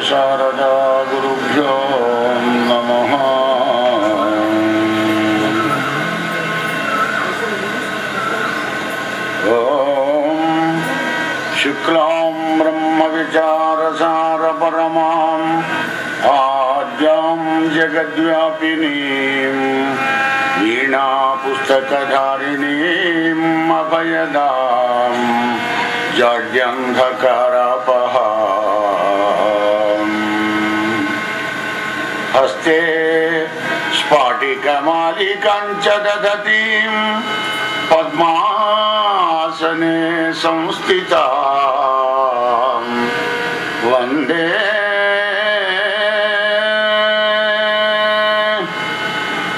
శారదా గురుభ్యో నమః. ఓం శుక్లాం బ్రహ్మ విచారసార పరమాం ఆద్యాం జగద్వ్యాపినీం వీణా పుస్తకధారిణీం అభయదాం జాడ్యంధకారాపహా హస్తే స్ఫాటికమాలికాంచ దదతీం పద్మాసనే సంస్థితాం వందే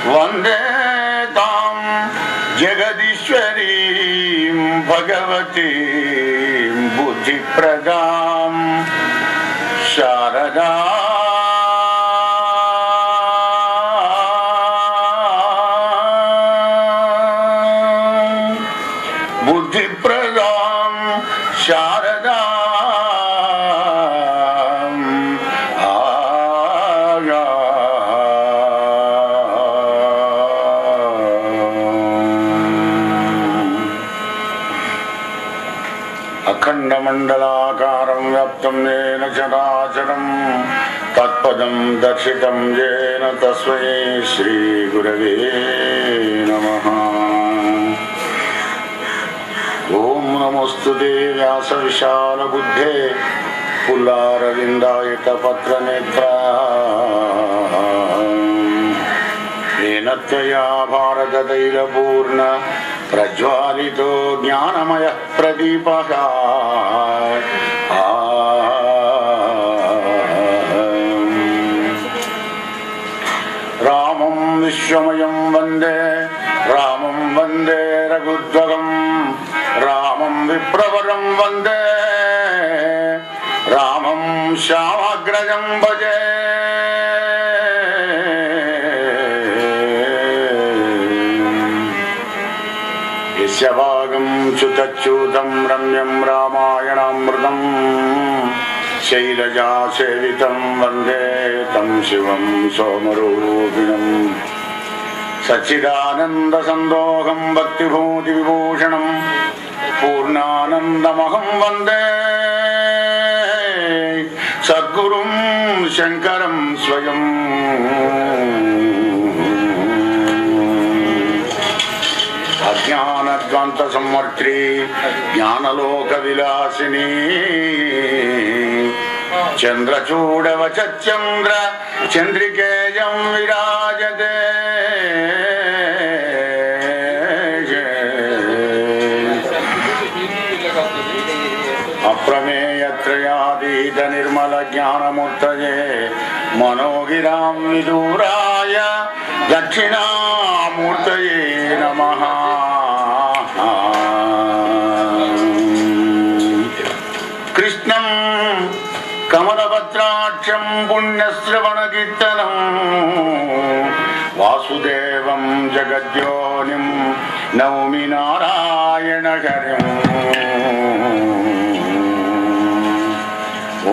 వందే తాం జగదీశ్వరీం భగవతీం బుద్ధిప్రదాం శారదా బుద్ధిప్రదాం శారదా అఖండమండలాకారం వ్యాప్తం ఏన చరాచరం తత్పదం దర్శితం ఏన తస్మై శ్రీ గురవే నమః. ఓం నమోస్తుతే వ్యాస విశాల బుద్ధే పుల్లారవిందాయక పత్రనేత్ర ఏన త్వయా భారత తైలపూర్ణ ప్రజ్వాలితో జ్ఞానమయ ప్రదీపః రామం విశ్వమయం వందే రామం వందే రఘుద్వగం రామం విప్రవరం వందే రామం శ్యామాగ్రజం భజే యస్యవాగం చ్యుతచ్యుతం రమ్యం రామాయణామృతం శైలజాసేవితం వందే తం శివం సోమరూపిణం సచ్చిదానంద సందోహం భక్తిభూతి విభూషణం పూర్ణానందమహం వందే సద్గురుం శంకరం స్వయం. అజ్ఞానద్వాంత సంవర్త్రి జ్ఞానలోక విలాసిని చంద్రచూడవచంద్ర చంద్రికేయం విరాజతే అప్రమేయత్రయాదీత నిర్మల జ్ఞానమూర్తయే మనోగిరాం విదూరాయ దక్షిణామూర్తయే నమః. కృష్ణం కమలపత్రాక్షం పుణ్యశ్రవణకీర్తనం వాసుదేవం జగద్యోనిం నౌమి నారాయణ హరిం.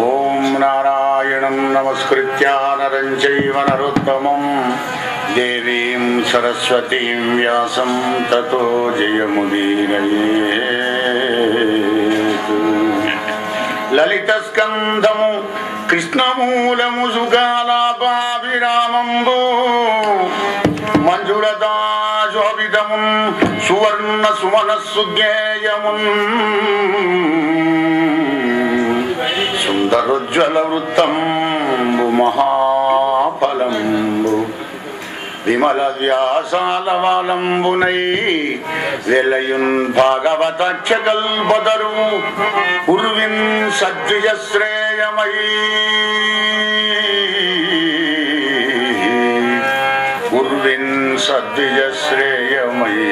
ఓం నారాయణం నమస్కృత్య నరం చైవ నరోత్తమం దేవీం సరస్వతీం వ్యాసం తతో జయముదీరయేత్. లలిత స్కంధము కృష్ణమూలము సుగాలాపాభిరామంబు మంజులదాశోభితమున్ సువర్ణ సుమనస్సు జ్ఞేయమున్ సుందరోజ్వల వృత్తంబు మహాఫలంబు విమల వ్యాసాలవాలంబునై వెలయున్ భాగవతాక్ష కల్పతరు ఉర్విన్ సద్విజ శ్రేయమయీ ఉర్విన్ సద్విజ శ్రేయమయీ.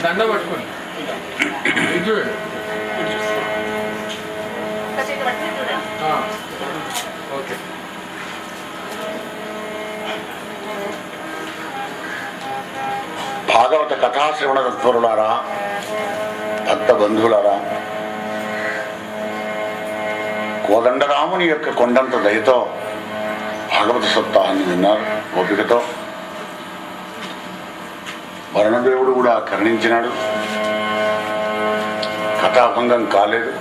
దండ పట్టుకోండి. ఓకే. భాగవత కథాశ్రవణ తత్పరులారా, భక్త బంధువులారా, కోదండరాముని యొక్క కొండంత దయతో భాగవత సప్తాహాన్ని విన్నారు. ఓపికతో వరుణదేవుడు కూడా కరుణించినాడు. కథాభంగం కాలేదు.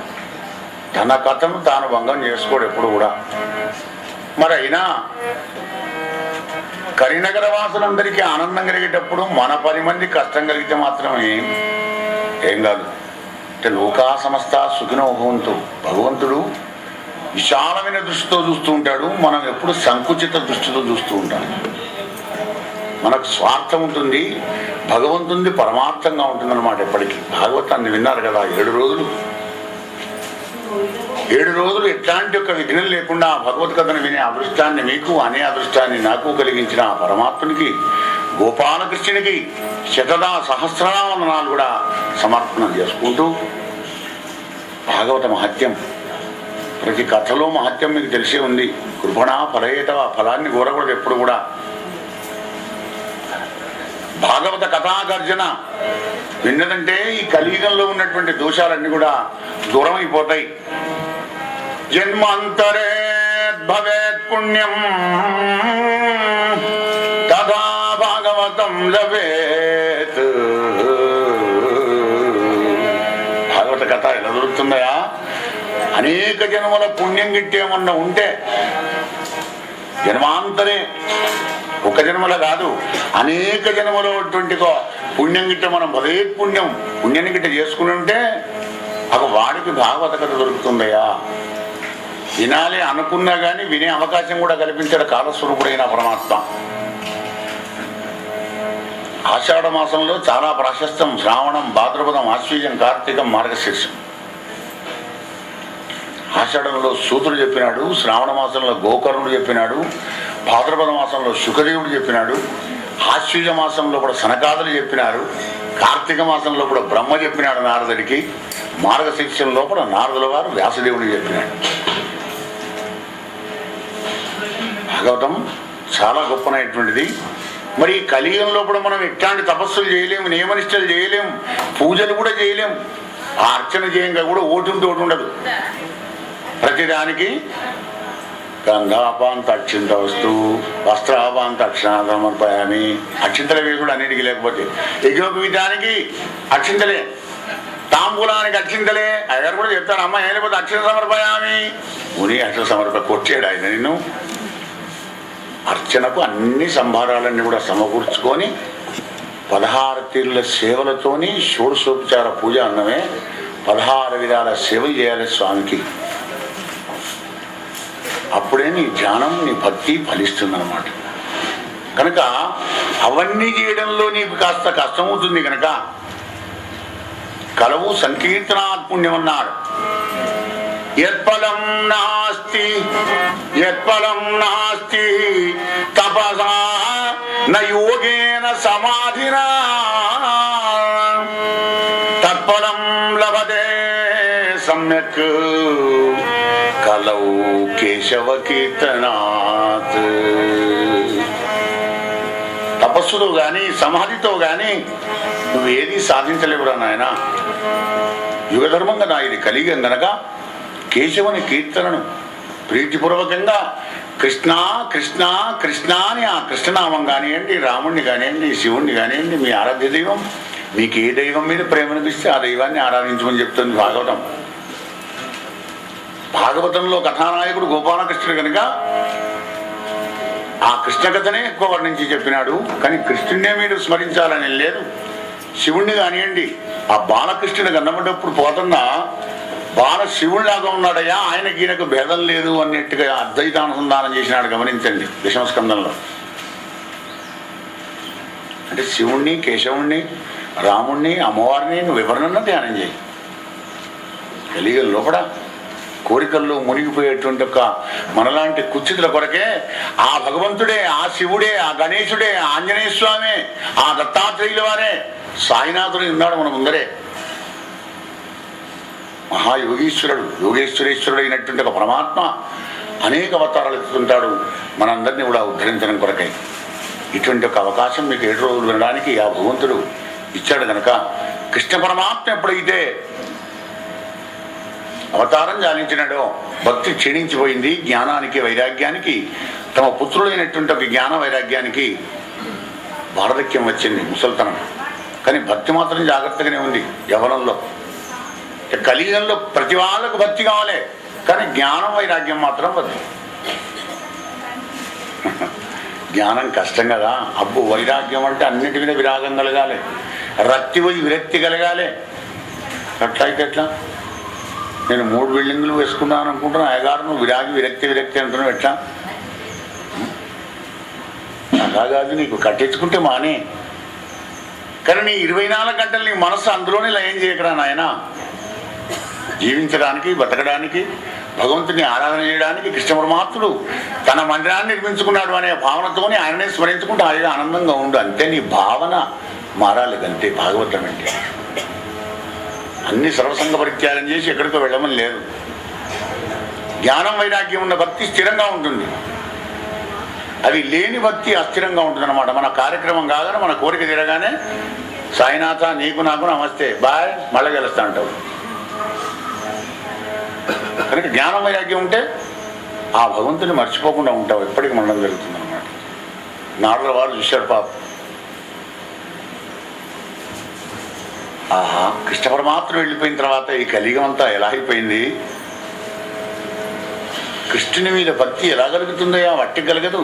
తన కథను తాను భంగం చేసుకోడు ఎప్పుడు కూడా. మరి అయినా కరీనగర వాసులందరికీ ఆనందం కలిగేటప్పుడు మన 10 మంది కష్టం కలిగితే మాత్రమే ఏం కాదు. అంటే లోకా సమస్త సుఖినో భవంతు. భగవంతుడు విశాలమైన దృష్టితో చూస్తూ ఉంటాడు. మనం ఎప్పుడు సంకుచిత దృష్టితో చూస్తూ ఉంటాం. మనకు స్వార్థం ఉంటుంది, భగవంతుని పరమార్థంగా ఉంటుందన్నమాట. ఎప్పటికీ భాగవతాన్ని విన్నారు కదా, 7 రోజులు ఎట్లాంటి ఒక విఘ్నం లేకుండా భగవద్గీతను వినే అదృష్టాన్ని మీకు, అనే అదృష్టాన్ని నాకు కలిగించిన ఆ పరమాత్మునికి, గోపాలకృష్ణునికి శతదా సహస్రనామనాలు కూడా సమర్పణం చేసుకుంటూ, భాగవత మహత్యం, ప్రతి కథలో మహత్యం మీకు తెలిసే ఉంది. కృపణా ఫలయేత, ఫలాన్ని కోరకూడదు ఎప్పుడు కూడా. భాగవత కథాగర్జన విన్నదంటే ఈ కలియుగంలో ఉన్నటువంటి దోషాలన్నీ కూడా దూరం అయిపోతాయి. జన్మాంతరే భవేత్ పుణ్యం తథా భాగవతం లభేత్. భాగవత కథ ఎలా దొరుకుతుందయా? అనేక జన్మల పుణ్యం గిట్టేమన్నా ఉంటే, జన్మాంతరే, ఒక జన్మల కాదు, అనేక జన్మలో పుణ్యం గిట్ట మనం భవేత్ పుణ్యాన్ని గిట్ట చేసుకుని ఉంటే అక్కడ వాడికి భాగవత కథ దొరుకుతుందయ్యా. వినాలి అనుకున్నా కానీ వినే అవకాశం కూడా కల్పించాడు కాలస్వరూపుడైన పరమాత్మ. ఆషాఢ మాసంలో చాలా ప్రాశస్త్యం. శ్రావణం, భాద్రపదం, ఆశ్వీజం, కార్తీకం, మార్గశీర్షం. ఆషాఢంలో సూతుడు చెప్పినాడు, శ్రావణ మాసంలో గోకర్ణుడు చెప్పినాడు, భాద్రపద మాసంలో శుకదేవుడు చెప్పినాడు, ఆశ్వీజ మాసంలో కూడా సనకాదులు చెప్పినారు, కార్తీక మాసంలో కూడా బ్రహ్మ చెప్పినాడు నారదుడికి, మార్గశీర్షంలో కూడా నారదుల వారు వ్యాసదేవుడికి చెప్పినాడు. భాగవతం చాలా గొప్పనైనటువంటిది. మరి ఈ కలియుగంలో కూడా మనం ఎట్లాంటి తపస్సులు చేయలేము, నియమనిష్టలు చేయలేము, పూజలు కూడా చేయలేము. ఆ అర్చన చేయంగా కూడా ఓటుంటే ఓటు ఉండదు. ప్రతిదానికి గంధాపాంత అక్షింత వస్తూ వస్త్రాపాంత అక్షరామర్పయామి. అక్షింతల వేసుడు అన్నిటికీ లేకపోతే యజ్ఞోపవీతానికి అక్షింతలే, తాంబూలానికి అక్షింతలే. అయ్యారు కూడా చెప్తాను, అమ్మ ఏం లేకపోతే అక్షర సమర్పయామి. ముని అక్షర సమర్ప కొట్టాడు ఆయన నిన్ను. అర్చనకు అన్ని సంభారాలన్నీ కూడా సమకూర్చుకొని 16 తీరుల సేవలతోని షోడశోపచార పూజ అన్నమే 16 విధాల సేవ చేయాలి స్వామికి. అప్పుడే నీ ధ్యానం, నీ భక్తి ఫలిస్తుందన్నమాట. కనుక అవన్నీ చేయడంలో నీకు కాస్త కష్టమవుతుంది. కనుక కలవు సంకీర్తనాత్పుణ్యం అన్నాడు. యత్ఫలం నాస్తి తపసా న యోగేన సమాధినా తత్ఫలం లభతే సమ్యక్ కలౌ కేశవ కీర్తనాత్. తపస్సుతో గాని సమాధితో గాని నువ్వేది సాధించలేవురా నాయన. యుగధర్మం కదా ఇది, కలియుగం గనక కేశవుని కీర్తనను ప్రీతిపూర్వకంగా కృష్ణ కృష్ణ కృష్ణ అని ఆ కృష్ణనామం కానివ్వండి, రాముణ్ణి కానివ్వండి, శివుణ్ణి కానివ్వండి, మీ ఆరాధ్య దైవం, మీకు ఏ దైవం మీద ప్రేమనిపిస్తే ఆ దైవాన్ని ఆరాధించమని చెప్తుంది భాగవతం. భాగవతంలో కథానాయకుడు గోపాలకృష్ణుడు కనుక ఆ కృష్ణ కథనే ఎక్కువ వర్ణించి చెప్పినాడు. కానీ కృష్ణుడినే మీరు స్మరించాలని లేదు. శివుణ్ణి కానివ్వండి, ఆ బాలకృష్ణుడు కన్నబడ్డప్పుడు పోతున్నా బాల శివుడిలాగా ఉన్నాడయ్యా, ఆయనకి ఈయనకు భేదం లేదు అన్నట్టుగా అద్వైతానుసంధానం చేసినాడు. గమనించండి దశమస్కందంలో. అంటే శివుణ్ణి, కేశవుణ్ణి, రాముణ్ణి, అమ్మవారిని నువ్వు ఎవరినన్నా ధ్యానం చేయి. కలియుగం లోపల కోరికల్లో మునిగిపోయేటువంటి ఒక మనలాంటి కుచితుల కొరకే ఆ భగవంతుడే, ఆ శివుడే, ఆ గణేశుడే, ఆ ఆంజనేయ స్వామి, ఆ దత్తాత్రేయుల వారే, సాయినాథుడు ఉన్నాడు మన ముందరే. మహాయోగీశ్వరుడు, యోగేశ్వరేశ్వరుడు అయినటువంటి ఒక పరమాత్మ అనేక అవతారాలు ఎత్తుతుంటాడు మనందరినీ కూడా ఉద్ధరించడం కొరకై. ఇటువంటి ఒక అవకాశం మీకు 7 రోజులు వినడానికి ఆ భగవంతుడు ఇచ్చాడు కనుక కృష్ణ పరమాత్మ ఎప్పుడైతే అవతారం చాలించినాడో భక్తి క్షీణించిపోయింది. జ్ఞానానికి, వైరాగ్యానికి, తమ పుత్రులైనటువంటి ఒక జ్ఞాన వైరాగ్యానికి వార్ధక్యం వచ్చింది, ముసల్తనం. కానీ భక్తి మాత్రం జాగ్రత్తగానే ఉంది యవ్వనంలో. కలియుగంలో ప్రతి వాళ్ళకు భక్తి కావాలి, కానీ జ్ఞానం వైరాగ్యం మాత్రం వద్దు. జ్ఞానం కష్టం కదా. అబ్బు వైరాగ్యం అంటే అన్నిటి మీద విరాగం కలగాలి, రక్తి పోయి విరక్తి కలగాలి. అట్లా అయితే ఎట్లా? నేను 3 బిల్డింగులు వేసుకున్నాను అనుకుంటున్నా, అయ్యగారు నువ్వు విరాగి విరక్తి అంటున్నావు, ఎట్లా? అలా కాదు, నీకు కట్టించుకుంటే మానే. కానీ నీ 24 గంటలు నీ మనస్సు అందులోనే లయం చేయకరా నాయన. జీవించడానికి, బతకడానికి, భగవంతుని ఆరాధన చేయడానికి కృష్ణ పరమాత్ముడు తన మందిరాన్ని నిర్మించుకున్నాడు అనే భావనతోనే ఆయననే స్మరించుకుంటూ హాయిగా ఆనందంగా ఉండు. అంతే, నీ భావన మారాలి. అంతే భాగవతం అంటే. అన్ని సర్వసంగ పరిత్యాగం చేసి ఎక్కడికో వెళ్ళమని లేదు. జ్ఞానం వైరాగ్యం ఉన్న భక్తి స్థిరంగా ఉంటుంది, అవి లేని భక్తి అస్థిరంగా ఉంటుంది అన్నమాట. మన కార్యక్రమం కాగానే, మన కోరిక తీరగానే సాయినాథ నీకు నాకు నమస్తే బాయ్ మళ్ళీ గెలుస్తా అంటావు. కనుక జ్ఞానం వైరాగ్యం ఉంటే ఆ భగవంతుని మర్చిపోకుండా ఉంటావు, ఎప్పటికీ మండలం జరుగుతుంది అన్నమాట. నారదుల వారు చూశారు పాప. ఆహా, కృష్ణ పరమాత్మ వెళ్ళిపోయిన తర్వాత ఈ కలియుగం అంతా ఎలా అయిపోయింది, కృష్ణుని మీద భక్తి ఎలా కలుగుతుందయ్యా? వట్టి కలగదు.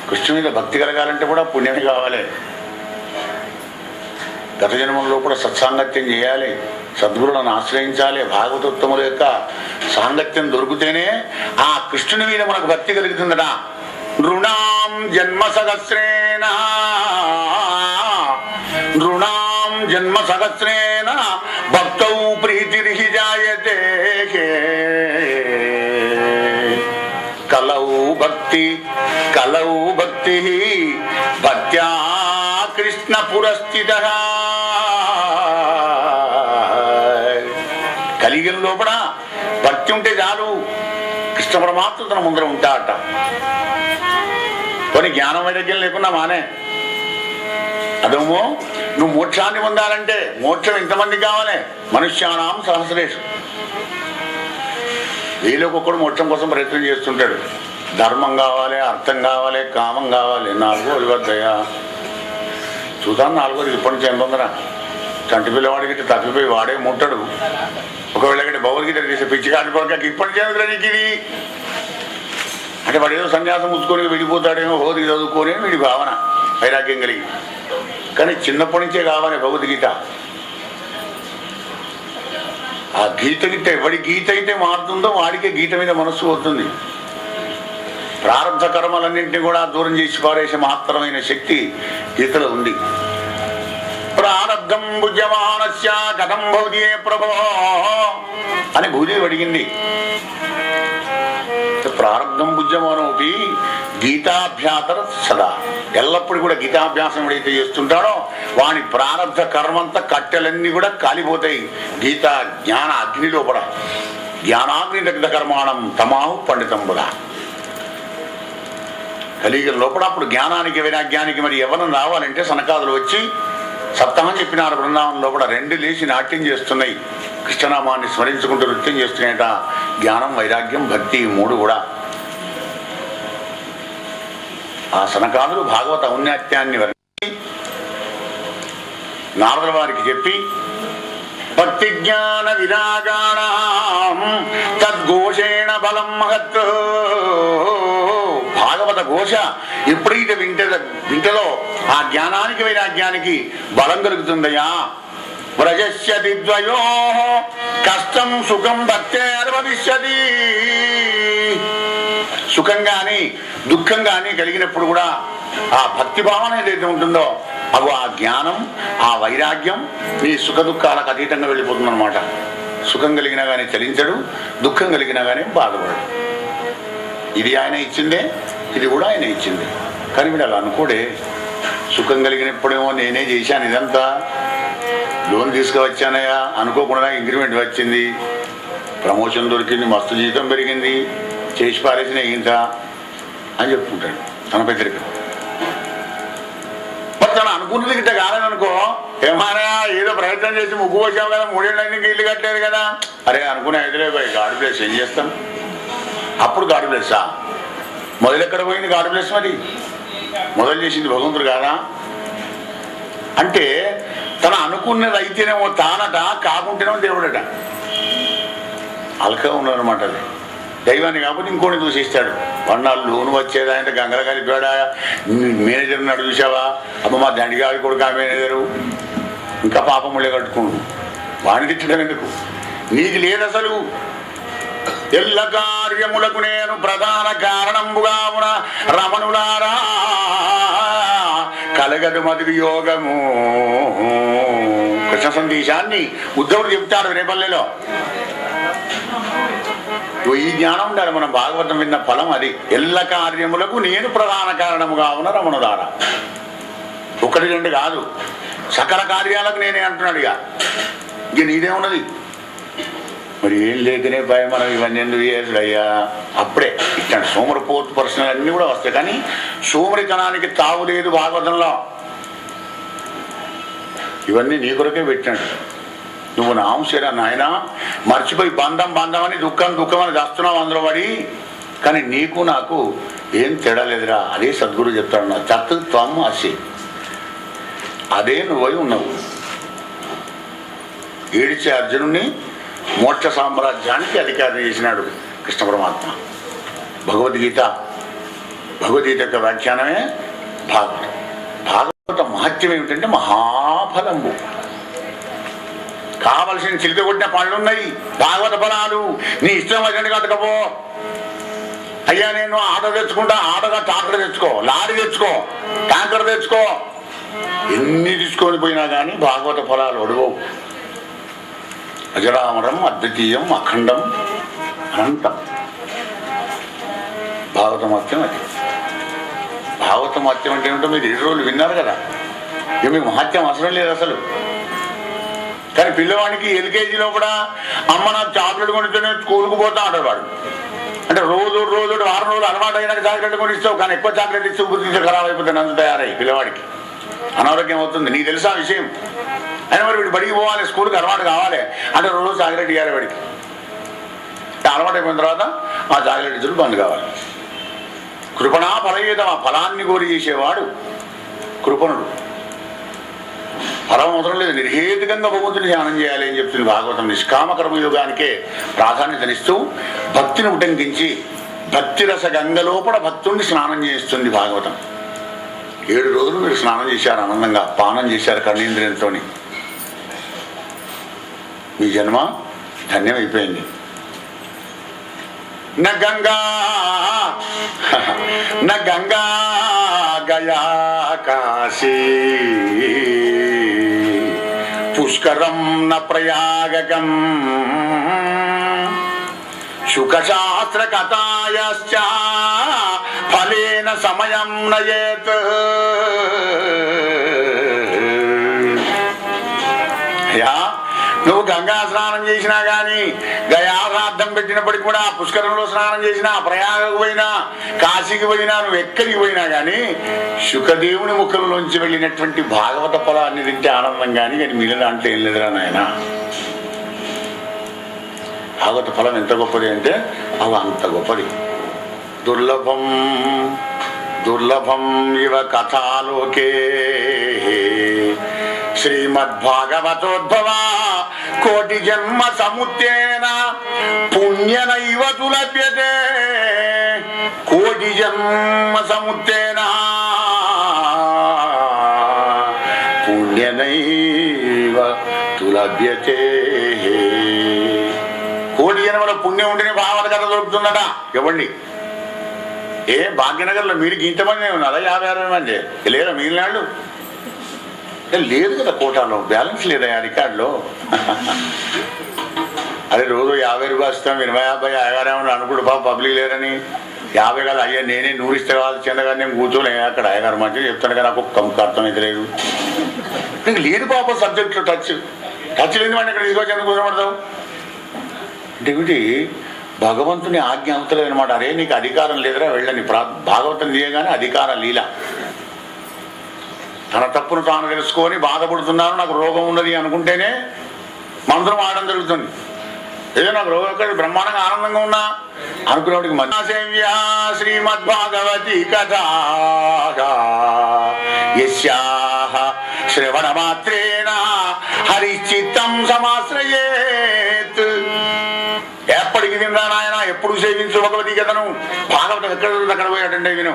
కృష్ణుని మీద భక్తి కలగాలంటే కూడా పుణ్యమే కావాలి. గత జన్మంలో కూడా సత్సాంగత్యం చేయాలి, సద్గురులను ఆశ్రయించాలి. భాగవతోత్తముల యొక్క సాంగత్యం దొరికితేనే ఆ కృష్ణుని మీద మనకు భక్తి కలుగుతుందట. నృణాం జన్మ సహస్రేణ, నృణాం జన్మ సహస్రేణ భక్తౌ ప్రీతిర్హి జాయతే. కలౌ భక్తి భక్త్యా కృష్ణ పురస్థితః. కలియుగం లోపల భక్తి ఉంటే చాలు, కృష్ణ పరమాత్మ తన ముందర ఉంటాడట. కొన్ని జ్ఞానం వైరాగ్యం లేకుండా మానే. అదేమో నువ్వు మోక్షాన్ని పొందాలంటే మోక్షం ఎంతమంది కావాలి? మనుష్యానాం సహస్రేషు. 1000 మోక్షం కోసం ప్రయత్నం చేస్తుంటాడు. ధర్మం కావాలి, అర్థం కావాలి, కామం కావాలి. 4 వద్దయ్యా చూద్దాం. 4 ఇప్పటి నుంచి 800. చంటి పిల్లవాడికి తప్పిపోయి వాడే ముట్టడు. ఒకవేళ గట్టి భగవద్గీత చేసే పిచ్చి కాడిపోక ఇప్పటి నుంచి నీకు ఇది అంటే వాడు ఏదో సన్యాసం ముచ్చుకొని వెళ్ళిపోతాడేమో, భగవద్గీత చదువుకొని వీడి భావన వైరాగ్యం కలిగి. కానీ చిన్నప్పటి నుంచే కావాలి భగవద్గీత. ఆ గీత ఎవడి గీత అయితే మారుతుందో వాడికే గీత మీద మనస్సు పోతుంది. ప్రారంభ కర్మలన్నింటినీ కూడా దూరం చేసి పారేసే మాత్రమైన శక్తి గీతలో ఉంది. ప్రారబ్ధం భుజ్యమానస్య కథం భవతి ప్రభో అని భూదేవి అడిగింది. ప్రారబ్ధం భుజ్యమానోపి గీతాభ్యాసర సదా. ఎల్లప్పుడూ కూడా గీతాభ్యాసం ఎప్పుడైతే చేస్తుంటాడో వాని ప్రారబ్ధ కర్మంతా కట్టెలన్నీ కూడా కాలిపోతాయి. గీత జ్ఞాన అగ్ని లోపల జ్ఞానాగ్ని దగ్ధ కర్మాణం తమాహు పండితం బుధ. కలియుగం లోపల అప్పుడు జ్ఞానానికి వైరాగ్యానికి మరి యవ్వనం రావాలంటే సనకాదులు వచ్చి సప్తమం చెప్పినారు. బృందావనం లోపల 2 లేచి నాట్యం చేస్తున్నాయి, కృష్ణనామాన్ని స్మరించుకుంటూ నృత్యం చేస్తున్నాయట. జ్ఞానం, వైరాగ్యం, భక్తి 3 కూడా. ఆ సనకాదులు భాగవత ఔన్నత్యాన్ని వర్ణించి నారదుల వారికి చెప్పి భక్తి జ్ఞాన విరాగాణం తద్ఘోషేణ బలం మహత్. భాగవత ఘోష ఎప్పుడైతే వింటలో ఆ జ్ఞానానికి వైరాగ్యానికి బలం కలుగుతుందయ్యా. వ్రజస్యతి ద్వయో కష్టం సుఖం భక్తేర్భవిష్యతి. సుఖం కానీ దుఃఖం కానీ కలిగినప్పుడు కూడా ఆ భక్తి భావన ఏదైతే ఉంటుందో అవి ఆ జ్ఞానం, ఆ వైరాగ్యం నీ సుఖ దుఃఖాలకు అతీతంగా వెళ్ళిపోతుంది అనమాట. సుఖం కలిగినా కానీ చలించడు, దుఃఖం కలిగినా కానీ బాధపడడు. ఇది ఆయన ఇచ్చిందే, ఇది కూడా ఆయన ఇచ్చిందే. కానీ వీడు అలా అనుకోడే. సుఖం కలిగినప్పుడేమో నేనే చేశాను ఇదంతా, లోన్ తీసుకువచ్చానయ్యా, అనుకోకుండా ఇంక్రిమెంట్ వచ్చింది, ప్రమోషన్ దొరికింది, మస్తు జీతం పెరిగింది, చేసి పారేసిన ఇంత అని చెప్పుకుంటాడు తన పెద్దరికి. మరి తను అనుకున్నది గిట్ట కాలేదనుకో, ఏమైనా ఏదో ప్రయత్నం చేసి ముగ్గు వచ్చాము కదా, 3 ఏళ్ళ నుంచి ఇల్లు కట్టలేదు కదా, అరే అనుకునే అయితే పోయి గాడ్ ప్లేస్ ఏం చేస్తాం. అప్పుడు గాడ్ ప్లేసా? మొదలెక్కడ పోయింది గాడ్ ప్లేస్? మరి మొదలు చేసింది భగవంతుడు కాదా? అంటే తన అనుకున్నది అయితేనేమో తానట, కాకుంటేనేమో దేవుడట. అలక ఉన్నాడనమాట. అది దైవాన్ని కాకపోతే ఇంకోటి దూషిస్తాడు. వన్నాళ్ళు లోను వచ్చేదా అంటే గంగల కలిపాడా, మేనేజర్ ఉన్నాడు చూసావా, అమ్మ మా దండిగాడి కొడుకు మేనేజరు, ఇంకా పాపముళ్ళే కట్టుకుంటు, వాడిని తిట్టడం ఎందుకు? నీకు లేదు అసలు. ఎల్ల కార్యములకు నేను ప్రధాన కారణంబుగా ఉన్న రమణులారా కలగదు మధురి యోగము. కృష్ణ సందేశాన్ని ఉద్ధవుడు చెప్తాడు రేపల్లెలో. ఈ జ్ఞానం ఉండాలి. మనం భాగవతం విన్న ఫలం అది. ఎల్ల కార్యములకు నేను ప్రధాన కారణముగా ఉన్న రమణులారా. 1 2 కాదు, సకల కార్యాలకు నేనే అంటున్నాడు. ఇక నీదేమున్నది? మరి ఏం లేకనే భయం, మనం ఇవన్నీ ఎందుకు చేసుడు అయ్యా? అప్పుడే ఇట్లాంటి సోమరిపోతు ప్రశ్నలు అన్నీ కూడా వస్తాయి. కానీ సోమరితనానికి తావు లేదు భాగవతంలో. ఇవన్నీ నీ కొరకే పెట్టినాడు. నువ్వు నా అంశరా నాయన, మర్చిపోయి బంధం బంధం అని దుఃఖం అని దస్తున్నావు అందులో పడి. కానీ నీకు నాకు ఏం తేడా లేదురా. అదే సద్గురు చెప్తాడు, నా తత్ త్వం అసి, అదే నువ్వై ఉన్నావు. ఏడిచే అర్జునుడిని మోక్ష సామ్రాజ్యానికి అధికారం చేసినాడు కృష్ణ పరమాత్మ. భగవద్గీత యొక్క వ్యాఖ్యానమే భాగవతం. భాగవత మహత్యం ఏమిటంటే మహాఫలంబు. కావలసిన చిలిక కొట్టిన పనులున్నాయి భాగవత ఫలాలు. నీ ఇష్టం వచ్చినట్టు కట్టుకపో. అయ్యా నేను ఆటో తెచ్చుకుంటా, ఆటోగా ట్రాక్టర్ తెచ్చుకో, లారీ తెచ్చుకో, ట్యాంకర్ తెచ్చుకో, ఎన్ని తీసుకొని పోయినా కానీ భాగవత ఫలాలు ఒడవవు. అజరామరం, అద్వితీయం, అఖండం, అనంతం భాగవత మహత్యం. అది భాగవత మహత్యం అంటే ఏమిటో మీరు 7 రోజులు విన్నారు కదా. ఇక మీకు మహత్యం అవసరం లేదు అసలు. కానీ పిల్లవాడికి ఎల్కేజీలో కూడా అమ్మ నాకు చాక్లెట్ కొనిస్తేనే స్కూల్కి పోతా అంటాడు వాడు. అంటే రోజు వారం రోజులు అలవాటు అయినాక చాక్లెట్ కొని ఇస్తావు, కానీ ఎక్కువ చాక్లెట్ ఇస్తే బుద్ధి ఖరాబ్ అయిపోతుంది. అంత తయారై పిల్లవాడికి అనారోగ్యం అవుతుంది. నీకు తెలుసా ఆ విషయం? అయినా మరి వీడు బడికి పోవాలి, స్కూల్కి అలవాటు కావాలి అంటే రోజు చాక్లెట్ ఇవ్వాలి వాడికి. అలవాటు అయిపోయిన తర్వాత ఆ చాక్లెట్ ఇచ్చుడు బంద్ కావాలి. కృపణా ఫలయుతం, ఆ ఫలాన్ని కోరి చేసేవాడు కృపణుడు. ఫలం అవసరం లేదు, నిర్హేతుకంగా భగవంతుని ధ్యానం చేయాలి అని చెప్తుంది భాగవతం. నిష్కామ కర్మయోగానికే ప్రాధాన్యతనిస్తూ భక్తిని ఉటంకించి భక్తిరస గంగలోపల భక్తుడిని స్నానం చేస్తుంది భాగవతం. 7 రోజులు మీరు స్నానం చేశారు, ఆనందంగా పానం చేశారు కర్ణేంద్రియంతో. మీ జన్మ ధన్యమైపోయింది. న గంగా గయా కాశీ పుష్కరం న ప్రయాగకం శుకశాస్త్ర కథాయశ్చ ఫలేన సమయం నయేత్. నువ్వు గంగా స్నానం చేసినా కానీ, గయాశ్రాద్ధం పెట్టినప్పటికి కూడా, పుష్కరంలో స్నానం చేసినా, ప్రయాగకు పోయినా, కాశీకి పోయినా, నువ్వు ఎక్కడికి పోయినా కానీ శుకదేవుని ముఖంలోంచి వెళ్ళినటువంటి భాగవత ఫలాన్ని తింటే ఆనందం కానీ మిగిలిన దాంట్లో ఏం లేదురా నాయన. భాగవత ఫలం ఎంత గొప్పది అంటే అవి అంత గొప్పది. దుర్లభం ఇవ కథాలోకే శ్రీమద్భాగవతోద్భవ కోటి జన్మ సముత్తేన పుణ్యనైవ తులభ్యతే. కోటి జన్మ సముత్తేన పుణ్యనైవ తులభ్యతే. కోటి జన్మల పుణ్యం ఉంటేనే భాగవత కథ దొరుకుతుందట. ఇవ్వండి. భాగ్యనగర్లో మీరు ఇంతమంది ఉన్నారా? 50-60 మంది లేదా మిగిలిన వాళ్ళు? లేదు కదా, కోటాలో బ్యాలెన్స్ లేదా రికార్డులో. అదే రోజు 50 రూపాయలు ఇస్తాం 20 అయ్యగారేమో అనుకుంటు పబ్లిక్ లేరని 50 కాదు అయ్యా నేనే 100 ఇస్తే కాదు చెందగారు నేను కూర్చోలే అక్కడ అయ్యగారు మంచిగా చెప్తాను కానీ నాకు ఒక్క అర్థమైతే లేదు. నీకు లేదు పాప సబ్జెక్ట్లో టచ్ లేని వాడిని ఇక్కడ తీసుకొచ్చి ఎందుకు కూర్చోబడతావు అంటే ఏమిటి భగవంతుని ఆజ్ఞ అవుతలేదు అనమాట. అరే నీకు అధికారం లేదురా వెళ్ళని భాగవతం తీయగానే అధికార లీల. తన తప్పును తాను తెలుసుకొని బాధపడుతున్నాను నాకు రోగం ఉన్నది అనుకుంటేనే మంత్రం ఆడడం జరుగుతుంది. ఏదో నాకు రోగం ఎక్కడ బ్రహ్మాండంగా ఆనందంగా ఉన్నా అనుకునేవాడికి మధ్యసేవ్యా శ్రీమద్భాగవతి కథా యస్యాః శ్రవణ మాత్రేణ హరిచిత్తం సమాశ్రయేత్. ఎప్పటికి వినరా నాయన ఎప్పుడు సేవించు భగవతి కథను. భాగవతం ఎక్కడ అక్కడ పోయి అటెండ్ అయి విను.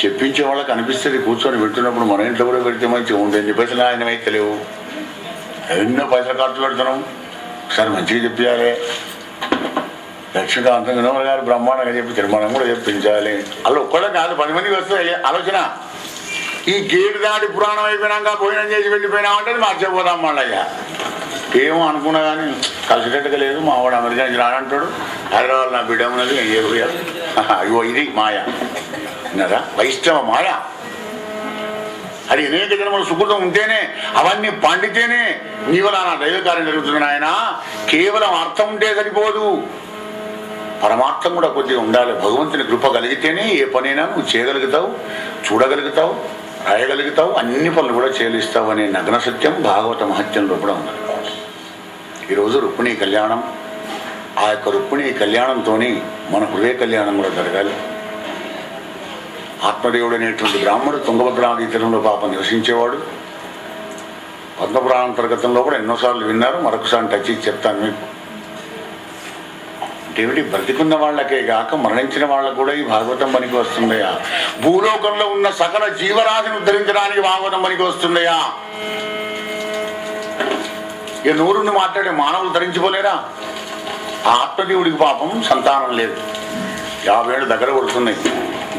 చెప్పించే వాళ్ళకి అనిపిస్తుంది కూర్చొని పెడుతున్నప్పుడు మన ఇంట్లో కూడా పెడితే మంచిగా ఉంది. 2 పైసలు ఆయనమైతే లేవు, ఎన్నో పైసలు ఖర్చు పెడుతున్నాం. ఒకసారి మంచిగా చెప్పాలి. లక్ష్మీకాంతం వినోద్ గారు బ్రహ్మాండంగా చెప్పించారు, మనం కూడా చెప్పించాలి. అలా ఒక్కడే కాదు 10 మందికి వస్తుంది ఆలోచన. ఈ గేటు దాటి పురాణం అయిపోయినాక భోజనం చేసి వెళ్ళిపోయినామంటే మర్చిపోదాం మళ్ళయ్యా. ఏమో అనుకున్నా కానీ కలిసినట్టుగా లేదు. మా వాడు అమెరికా నుంచి రానంటాడు, హైదరాబాద్ నా బిడ్డ ఉన్నది అయ్యో ఇది మాయ విన్నారా, వైష్ణవ మాయ. అది అనేక జన్మల సుకృతం ఉంటేనే అవన్నీ పండితేనే నీవల నా దైవ కార్యం జరుగుతుంది ఆయన. కేవలం అర్థం ఉంటే సరిపోదు, పరమార్థం కూడా కొద్దిగా ఉండాలి. భగవంతుని కృప కలిగితేనే ఏ పనైనా నువ్వు చేయగలుగుతావు, చూడగలుగుతావు, రాయగలుగుతావు, అన్ని పనులు కూడా చేయలిస్తావు అనే నగ్న సత్యం భాగవత మహత్యంలో కూడా ఉన్నది. ఈరోజు రుక్మిణీ కళ్యాణం. ఆ యొక్క రుక్మిణీ కళ్యాణంతో మన హృదయ కళ్యాణం కూడా జరగాలి. ఆత్మదేవుడు అనేటువంటి బ్రాహ్మడు తుంగభద్రా నదీ తీరంలో పాపం నివసించేవాడు. పద్మపురాణాంతర్గతంలో కూడా ఎన్నోసార్లు విన్నారు, మరొకసారి టచ్ ఇచ్చి చెప్తాను మీకు. ఏమిటి బ్రతికున్న వాళ్ళకే కాక మరణించిన వాళ్ళకు కూడా ఈ భాగవతం పనికి వస్తుందయా. భూలోకంలో ఉన్న సకల జీవరాశిని ఉద్ధరించడానికి భాగవతం పనికి వస్తుందయా. ఇక నూరుని మాట్లాడే మానవులు ధరించుకోలేరా. ఆ ఆత్మదేవుడికి పాపం సంతానం లేదు, 50 ఏళ్ళు దగ్గర కొడుతున్నాయి.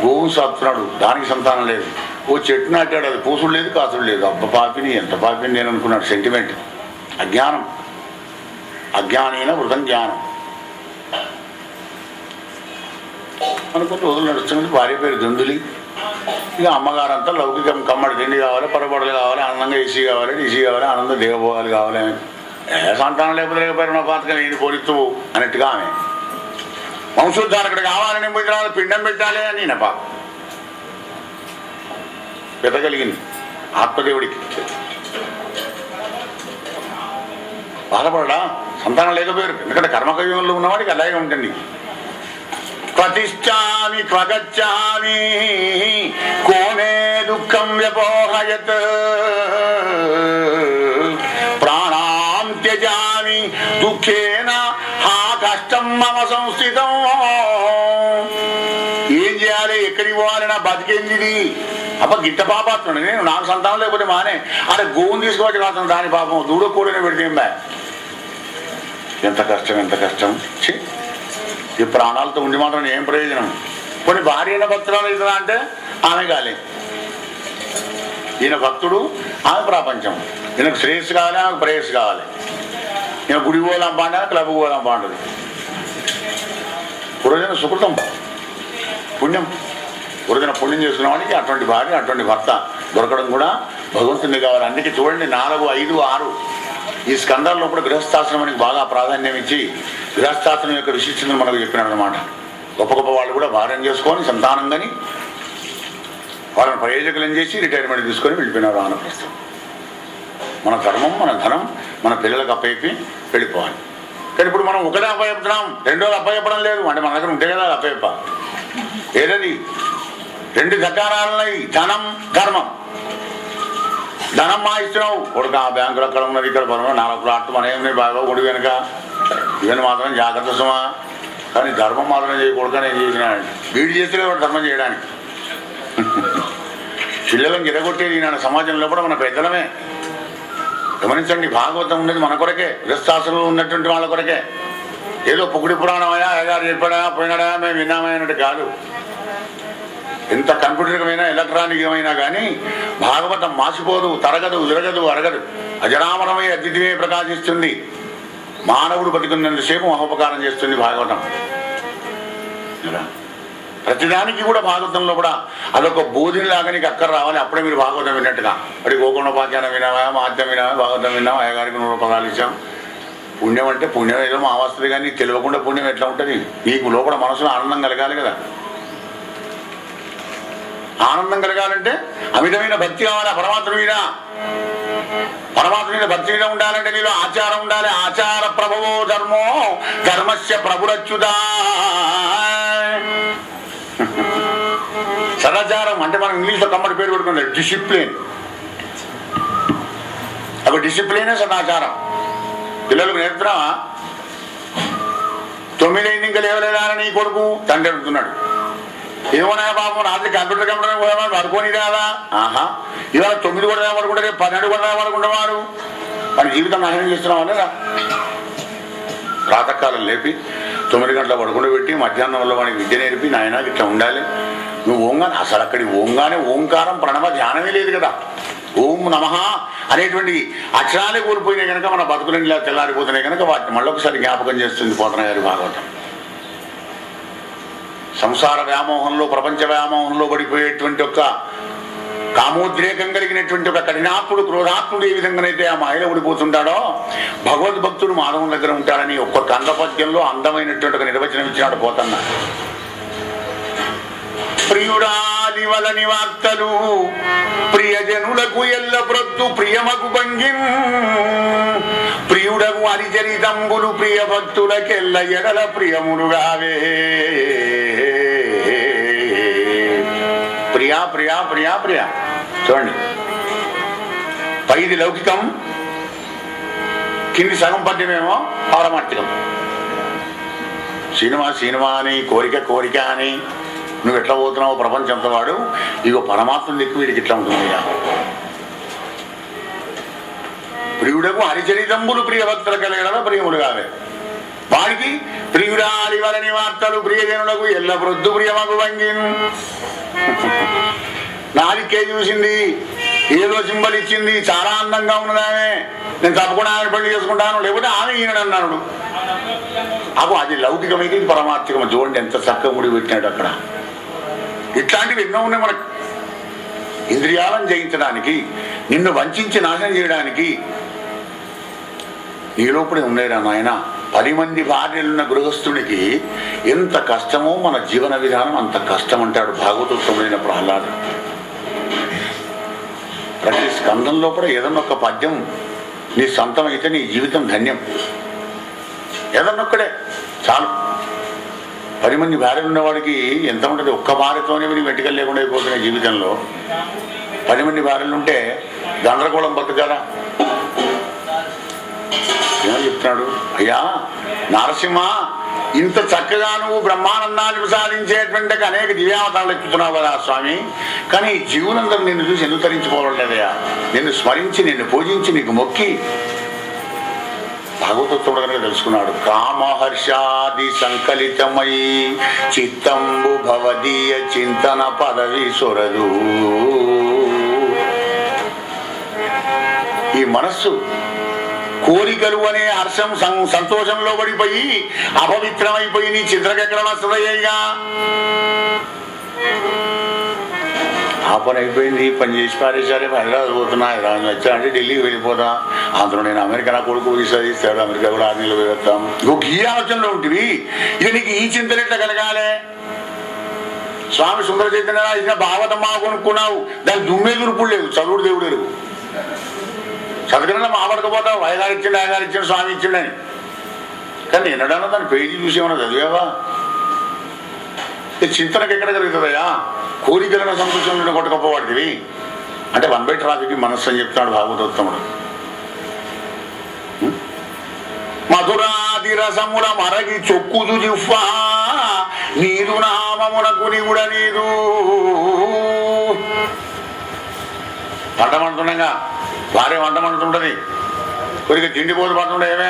గోవు సాత్తున్నాడు, దానికి సంతానం లేదు. ఓ చెట్టు నాటాడు, అది పూసుడు లేదు కాసుడు లేదు. అబ్బ పాపిని ఎంత పాపిని నేను అనుకున్నాడు. సెంటిమెంట్, అజ్ఞానం. అజ్ఞానైన వృధం జ్ఞానం అనుకుని రోజులు నడుస్తున్నది. భార్య పేరు దుందులి. ఇక అమ్మగారంతా లౌకికం, కమ్మడి తిండి కావాలి, పొరపడలు కావాలి, ఆనందంగా ఏసీ కావాలి, డీసీ కావాలి, ఆనంద దేవభోగాలు కావాలి. సంతానం లేకపోతే నా పాతకం నేను పోలిస్తూ అన్నట్టుగా ఆమె వంశోద్ధారకుడు కావాలని పోయిన పిండం పెట్టాలి అని నా పాప పెద్దగలిగింది. ఆత్మదేవుడికి బాధపడడా, సంతానం లేకపోయారు. ఎందుకంటే కర్మకవ్యంలో ఉన్నవాడికి అలాగే ఉంటుంది. ప్రతిష్టామి క్వగచ్చామి కోమే దుఃఖం వ్యపోహయత్ ప్రాణాం త్యజామి దుఃఖేన హా కష్టం మమ సంస్థితం. ఏం చేయాలి, ఎక్కడికి పోవాలి, నా బతికేంది. అప్ప గిట్ట పాపాత్ముడు నేను. నాకు సంతానం లేకపోతే మానే అంటే గోవుని తీసుకోవచ్చు కాదు, దాని పాపం దూడ కూడిన పెడితే ఏం బా. ఎంత కష్టం, ఎంత కష్టం. ఈ ప్రాణాలతో ఉండి మాత్రం ఏం ప్రయోజనం. కొన్ని భార్య అయిన భక్తురాలు అవుతుందా అంటే ఆమె కాలే. ఈయన భక్తుడు, ఆమె ప్రపంచం. ఈయనకు శ్రేయస్సు కావాలి, ఆమెకు ప్రేయస్సు కావాలి. ఈయన గుడి పోదాం బాండా, క్లబ్ పోదాం బాగుంటుంది. పూర్వజన సుకృతం, పుణ్యం. పూర్వజన పుణ్యం చేసుకున్న వాడికి అటువంటి భార్య, అటువంటి భర్త దొరకడం కూడా భగవంతుని కావాలి. అందుకే చూడండి 4, 5, 6 ఈ స్కందాల్లో కూడా గృహస్థాశ్రమానికి బాగా ప్రాధాన్యం ఇచ్చి గృహస్థాశ్రమం యొక్క విశిష్టతను మనకు చెప్పినాడు అనమాట. గొప్ప గొప్ప వాళ్ళు కూడా భార్యం చేసుకొని సంతానం కానీ వాళ్ళని ప్రయోజకులను చేసి రిటైర్మెంట్ తీసుకొని వెళ్ళిపోయినారు ఆనప్రస్థం. మన ధర్మం, మన ధనం మన పిల్లలకు అప్పయిపి వెళ్ళిపోవాలి. కానీ ఇప్పుడు మనం ఒకటే అప్పచెప్తున్నాం, 2 అప్పచెప్పడం లేదు. అంటే మన దగ్గర ఉంటే కదా అప్పచెప్ప. ఏదది 2 ధకారాలున్నాయి, ధనం ధర్మం. ధనం మా ఇస్తున్నావు కొడుకు, ఆ బ్యాంకులో అక్కడ ఉన్నది, ఇక్కడ పనులు 4 ప్లాట్లు మన ఏమి బాగా కొడుకు వెనుక. ఇవన్నీ మాత్రం జాగ్రత్త సుమా. కానీ ధర్మం మాత్రం చేయకూడదు. నేను చేసిన వీడు చేస్తే ధర్మం చేయడానికి పిల్లలను ఎరగొట్టేది ఈనాడు సమాజంలో కూడా మన పెద్దలమే. గమనించండి, భాగవతం ఉన్నది మన కొరకే, గృహస్థాశ్రమంలో ఉన్నటువంటి వాళ్ళ కొరకే. ఏదో పొగుడి పురాణమయ్యా, అయ్యగారు చెప్పాడా, పోయినాడా, మేము విన్నామన్నట్టు కాదు. ఎంత కంప్యూటర్మైనా ఎలక్ట్రానిక్ ఏమైనా కానీ భాగవతం మాసిపోదు, తరగదు, విరగదు, అరగదు. అజరామరమై అద్వితీయమే ప్రకాశిస్తుంది. మానవుడు బతికున్నంతసేపు మహోపకారం చేస్తుంది భాగవతం. ప్రతిదానికి కూడా భాగవతంలో కూడా అదొక బోధిలాగా నీకు అక్కర రావాలి. అప్పుడే మీరు భాగవతం విన్నట్టుగా. అడి గోకుండోపాఖ్యానం వినావా, మాధ్యం వినావా, భాగవతం విన్నావా, అయ్యగారికి 100 రూపాయలు ఇచ్చాం. పుణ్యం అంటే పుణ్యం ఏదో మా వస్తుంది, కానీ తెలియకుండా పుణ్యం ఎట్లా ఉంటుంది? నీకు లోపల మనసులో ఆనందం కలగాలి కదా. ఆనందం కలగాలంటే అమితమైన భక్తి కావాలి పరమాత్మ మీద. పరమాత్మ మీద భక్తి మీద ఉండాలంటే నీలో ఆచారం ఉండాలి. ఆచార ప్రభవో ధర్మో ధర్మస్య ప్రభురచ్యుతా. సదాచారం అంటే మనం ఇంగ్లీష్లో కమ్మటి పేరు పెట్టుకుంటాం, డిసిప్లిన్. అవి డిసిప్లినే సదాచారం. పిల్లలకు నేర్పుతున్నావా? 9 అయింది ఇంకా లేవలేదా నీ కొడుకు తండ్రి అడుగుతున్నాడు. ఏమన్నా పాపం రాత్రి కంప్యూటర్ పడుకొని రాదా? ఆహా, ఇవాళ 9 కూడా పడుకుంటే రేపు 12 కూడా పడుకుంటున్నాడు. మన జీవితం నాశనం చేస్తున్నావా లేదా? ప్రాతకాలం లేపి 9 గంటల పడుకుంటూ పెట్టి మధ్యాహ్నంలో వాడికి విద్య నేర్పి నాయన ఇట్లా ఉండాలి. నువ్వు ఓంగానే అసలు అక్కడి ఓంగానే ఓంకారం ప్రణవ ధ్యానమే లేదు కదా. ఓం నమః అనేటువంటి అక్షరాలే కోల్పోయినాయి కనుక మన బతుకులు తెల్లారిపోతున్నాయి కనుక వాటిని మళ్ళొకసారి జ్ఞాపకం చేస్తుంది పోతన గారి భాగవతం. సంసార వ్యామోహంలో, ప్రపంచ వ్యామోహంలో పడిపోయేటువంటి ఒక కామోద్రేకం కలిగినటువంటి ఒక కఠినాత్ముడు, క్రోధాత్ముడు ఏ విధంగానైతే ఆ మాయలో పడిపోతుంటాడో భగవద్భక్తుడు మాధవుని దగ్గర ఉంటాడని ఒక్క కందపద్యంలో అందమైనటువంటి ఒక నిర్వచనం ఇచ్చినాడు పోతన్న. ప్రియుడాలి వలని వార్తలు ప్రియజనులకు ఎల్ల ప్రొద్దు ప్రియమగు భంగిన్ ప్రియుడగు అరిచరితంబులు ప్రియ భక్తులకెల్ల ఎడల ప్రియములుగావే. ప్రియా ప్రియా ప్రియా ప్రియా. చూడండి, పైది లౌకికం, కింది సగం పద్యమేమో పారమార్థికం. సినిమా సినిమా అని, కోరిక కోరిక అని నువ్వు ఎట్లా పోతున్నావు ప్రపంచంతో వాడు. ఇగో పరమాత్మ దిక్కు వీడికి ఇట్లా ఉంటుంది. ప్రియుడకు హరిచరితంబులు ప్రియ భక్తుల కలిగడ ప్రియములు కావే. వాడికి ప్రియుడాలి వలని వార్తలు ప్రియజనులకు ఎల్ల ప్రొద్దు ప్రియమగు వంగిన్. నాలికే చూసింది, ఏదో సింబల్ ఇచ్చింది, చాలా అందంగా ఉన్నదామే, నేను తప్పకుండా ఆమె పెళ్లి చేసుకుంటాను, లేకపోతే ఆమె ఈయనన్నాడు. అప్పుడు అది లౌకికమైతే ఇది పరమార్థికం. చూడండి ఎంత చక్కగా ముడి పెట్టినాడు అక్కడ. ఇట్లాంటివి ఎన్నో ఉన్నాయి మనకు. ఇంద్రియాలను జయించడానికి, నిన్ను వంచి నాశనం చేయడానికి నీ లోపలే ఉన్నాయిరా నాయన. 10 మంది భార్యలున్న గృహస్థుడికి ఎంత కష్టమో మన జీవన విధానం అంత కష్టం అంటాడు భాగవతోత్తముడైన ప్రహ్లాదుడు. ప్రతి స్కంధం లోపల ఏదన్నా ఒక పద్యం నీ సొంతం అయితే నీ జీవితం ధన్యం. ఏదన్నొక్కడే చాలు. 10 మంది భార్యలు ఉన్నవాడికి ఎంత ఉంటుంది? ఒక్క భార్యతోనే వీడికి వెంటకలు లేకుండా అయిపోతున్నాయి జీవితంలో. 10 మంది భార్యలు ఉంటే గందరగోళం బతుకాలా? ఏమని చెప్తున్నాడు? అయ్యా నరసింహ, ఇంత చక్కగా నువ్వు బ్రహ్మానందాన్ని ప్రసాదించేటువంటి అనేక దివ్యావతారాలు ఎక్కుతున్నావు కదా స్వామి, కానీ జీవులందరూ నిన్ను చూసి ఎందుకు తరించుకోవడం లేదయా? నిన్ను స్మరించి, నిన్ను పూజించి, నీకు మొక్కి భాగవతోత్తముడు కనుక తెలుసుకున్నాడు. కామహర్షాది సంకలితమై చిత్తంబు భవదీయ చింతన పదవి సొరదు. ఈ మనస్సు కోరికలు అనే హర్షం సంతోషంలో పడిపోయి అపవిత్రమైపోయి నీ చిత్రకెక్కడ వస్తుందయ్యా? ఆ పని అయిపోయింది, పని చేసి పారేసారే, హైదరాబాద్ పోతున్నా, హైదరాబాద్ వచ్చా అంటే ఢిల్లీకి వెళ్ళిపోతా, అందులో నేను అమెరికా నా కొడుకు వీసా తీస్తాడు, అమెరికా కూడా 6 నెలలు పోయేస్తాం. ఇంకొక ఈ ఆలోచనలో ఉంటుంది. ఇక నీకు ఈ చింతలు ఎట్లా కలగాలి? స్వామి సుందర చైతన్య ఇక భాగవతమ్మా కొనుక్కున్నావు, దానికి దుమ్మే దురుపుడు లేదు, చదువుడు దేవుడు ఎరుగు. చదువుకున్నా మాట్లాడకపోతావు, అయ్యగారు ఇచ్చిండు స్వామి ఇచ్చిండని. కానీ ఎన్నడన్నా దాని పేజీ చూసేమన్నా చదివావా? చింతనకు ఎక్కడ కలుగుతుందయ్యా? కోరికలను సంతోషంలో కొట్టకపోవాడివి అంటే 1/3 ట్రాఫిక్ మనస్సు అని చెప్తాడు భాగవతోత్తముడు. మధురాది రసముల మరగి చొక్కుదు జిహ్వా నీదు నామమునకు నిగుడ నీదు. వంటమంటుండగా భార్య వంటమంటుంటది, కొద్దిగా తిండిపోతు పడుతుండే, ఏమే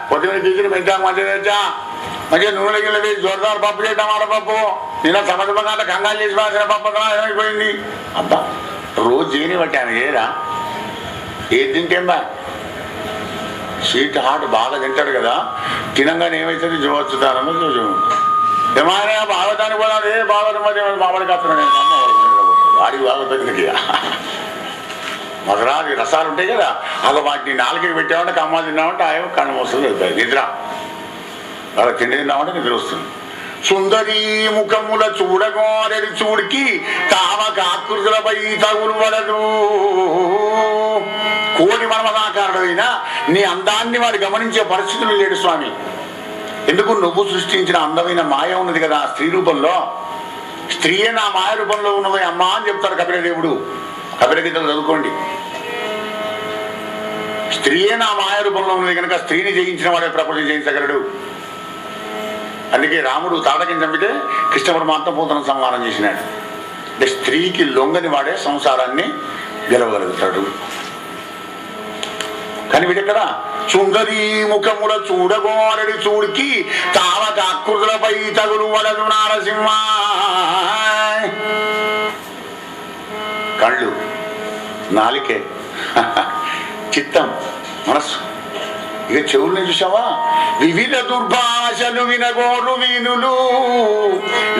కొద్దిగా కిచెన్ పెంచా, మంచిగా తెచ్చా, మంచిగా నూనె గిన్నె వేసి జోరదారు పప్పు చేయటం, ఆడపప్పు, నిన్న సమర్థంగా కంగారు చేసి రాసిన పప్పు ఏమైపోయింది. అబ్బా రోజు చేయని బట్టి ఆమె ఏరా ఏది తింటేంబా స్వీట్ హార్ట్ బాగా తింటాడు కదా, తినంగానే ఏమవుతుంది జోచుతానని చూసి ఏమైనా భాగవతానికి కూడా ఏ భాగవతం మరి మామూలు కాస్తున్నాడు వాడికి భాగవతానికి మధురాది రసాలు ఉంటాయి కదా, అలా వాటిని నాలుగుకి పెట్టామంటే కమ్మ తిన్నామంటే ఆయన కన్ను మోస్తుంది వెళ్తాయి నిద్ర, అలా తిండి తిన్నామంటే నిద్ర వస్తుంది. సుందరీ ముఖముల చూడగోరెడి చూడికి తామక ఆకృతులపై తగులు పడదు. కోడి మనమదాకారుడైనా నీ అందాన్ని వాడు గమనించే పరిస్థితులు లేడు స్వామి. ఎందుకు? నువ్వు సృష్టించిన అందమైన మాయ ఉన్నది కదా స్త్రీ రూపంలో, స్త్రీయే నా మాయ రూపంలో ఉన్నది అమ్మా అని చెప్తాడు కపిలదేవుడు. కపిలగీతలు చదువుకోండి. స్త్రీయే నా మాయ రూపంలో ఉన్నది కనుక స్త్రీని జయించిన వాడే ప్రపంచం జయించగలడు. అందుకే రాముడు తాటకిని చంపితే కృష్ణ పరమాత్మ పూతను సంహారం చేసినాడు. అంటే స్త్రీకి లొంగని వాడే సంసారాన్ని గెలవగలుగుతాడు. కానీ వీడెక్కడ సుందరీ ముఖముల చూడగోరడి చూడికి తావక ఆకృతులపై తగులు వడదు నారసింహ. కళ్ళు, నాలికే, చిత్తం, మనస్సు, ఇక చెవుల్ని చూసావా? వివిధ దుర్భాషలు వినగోరు వీనులు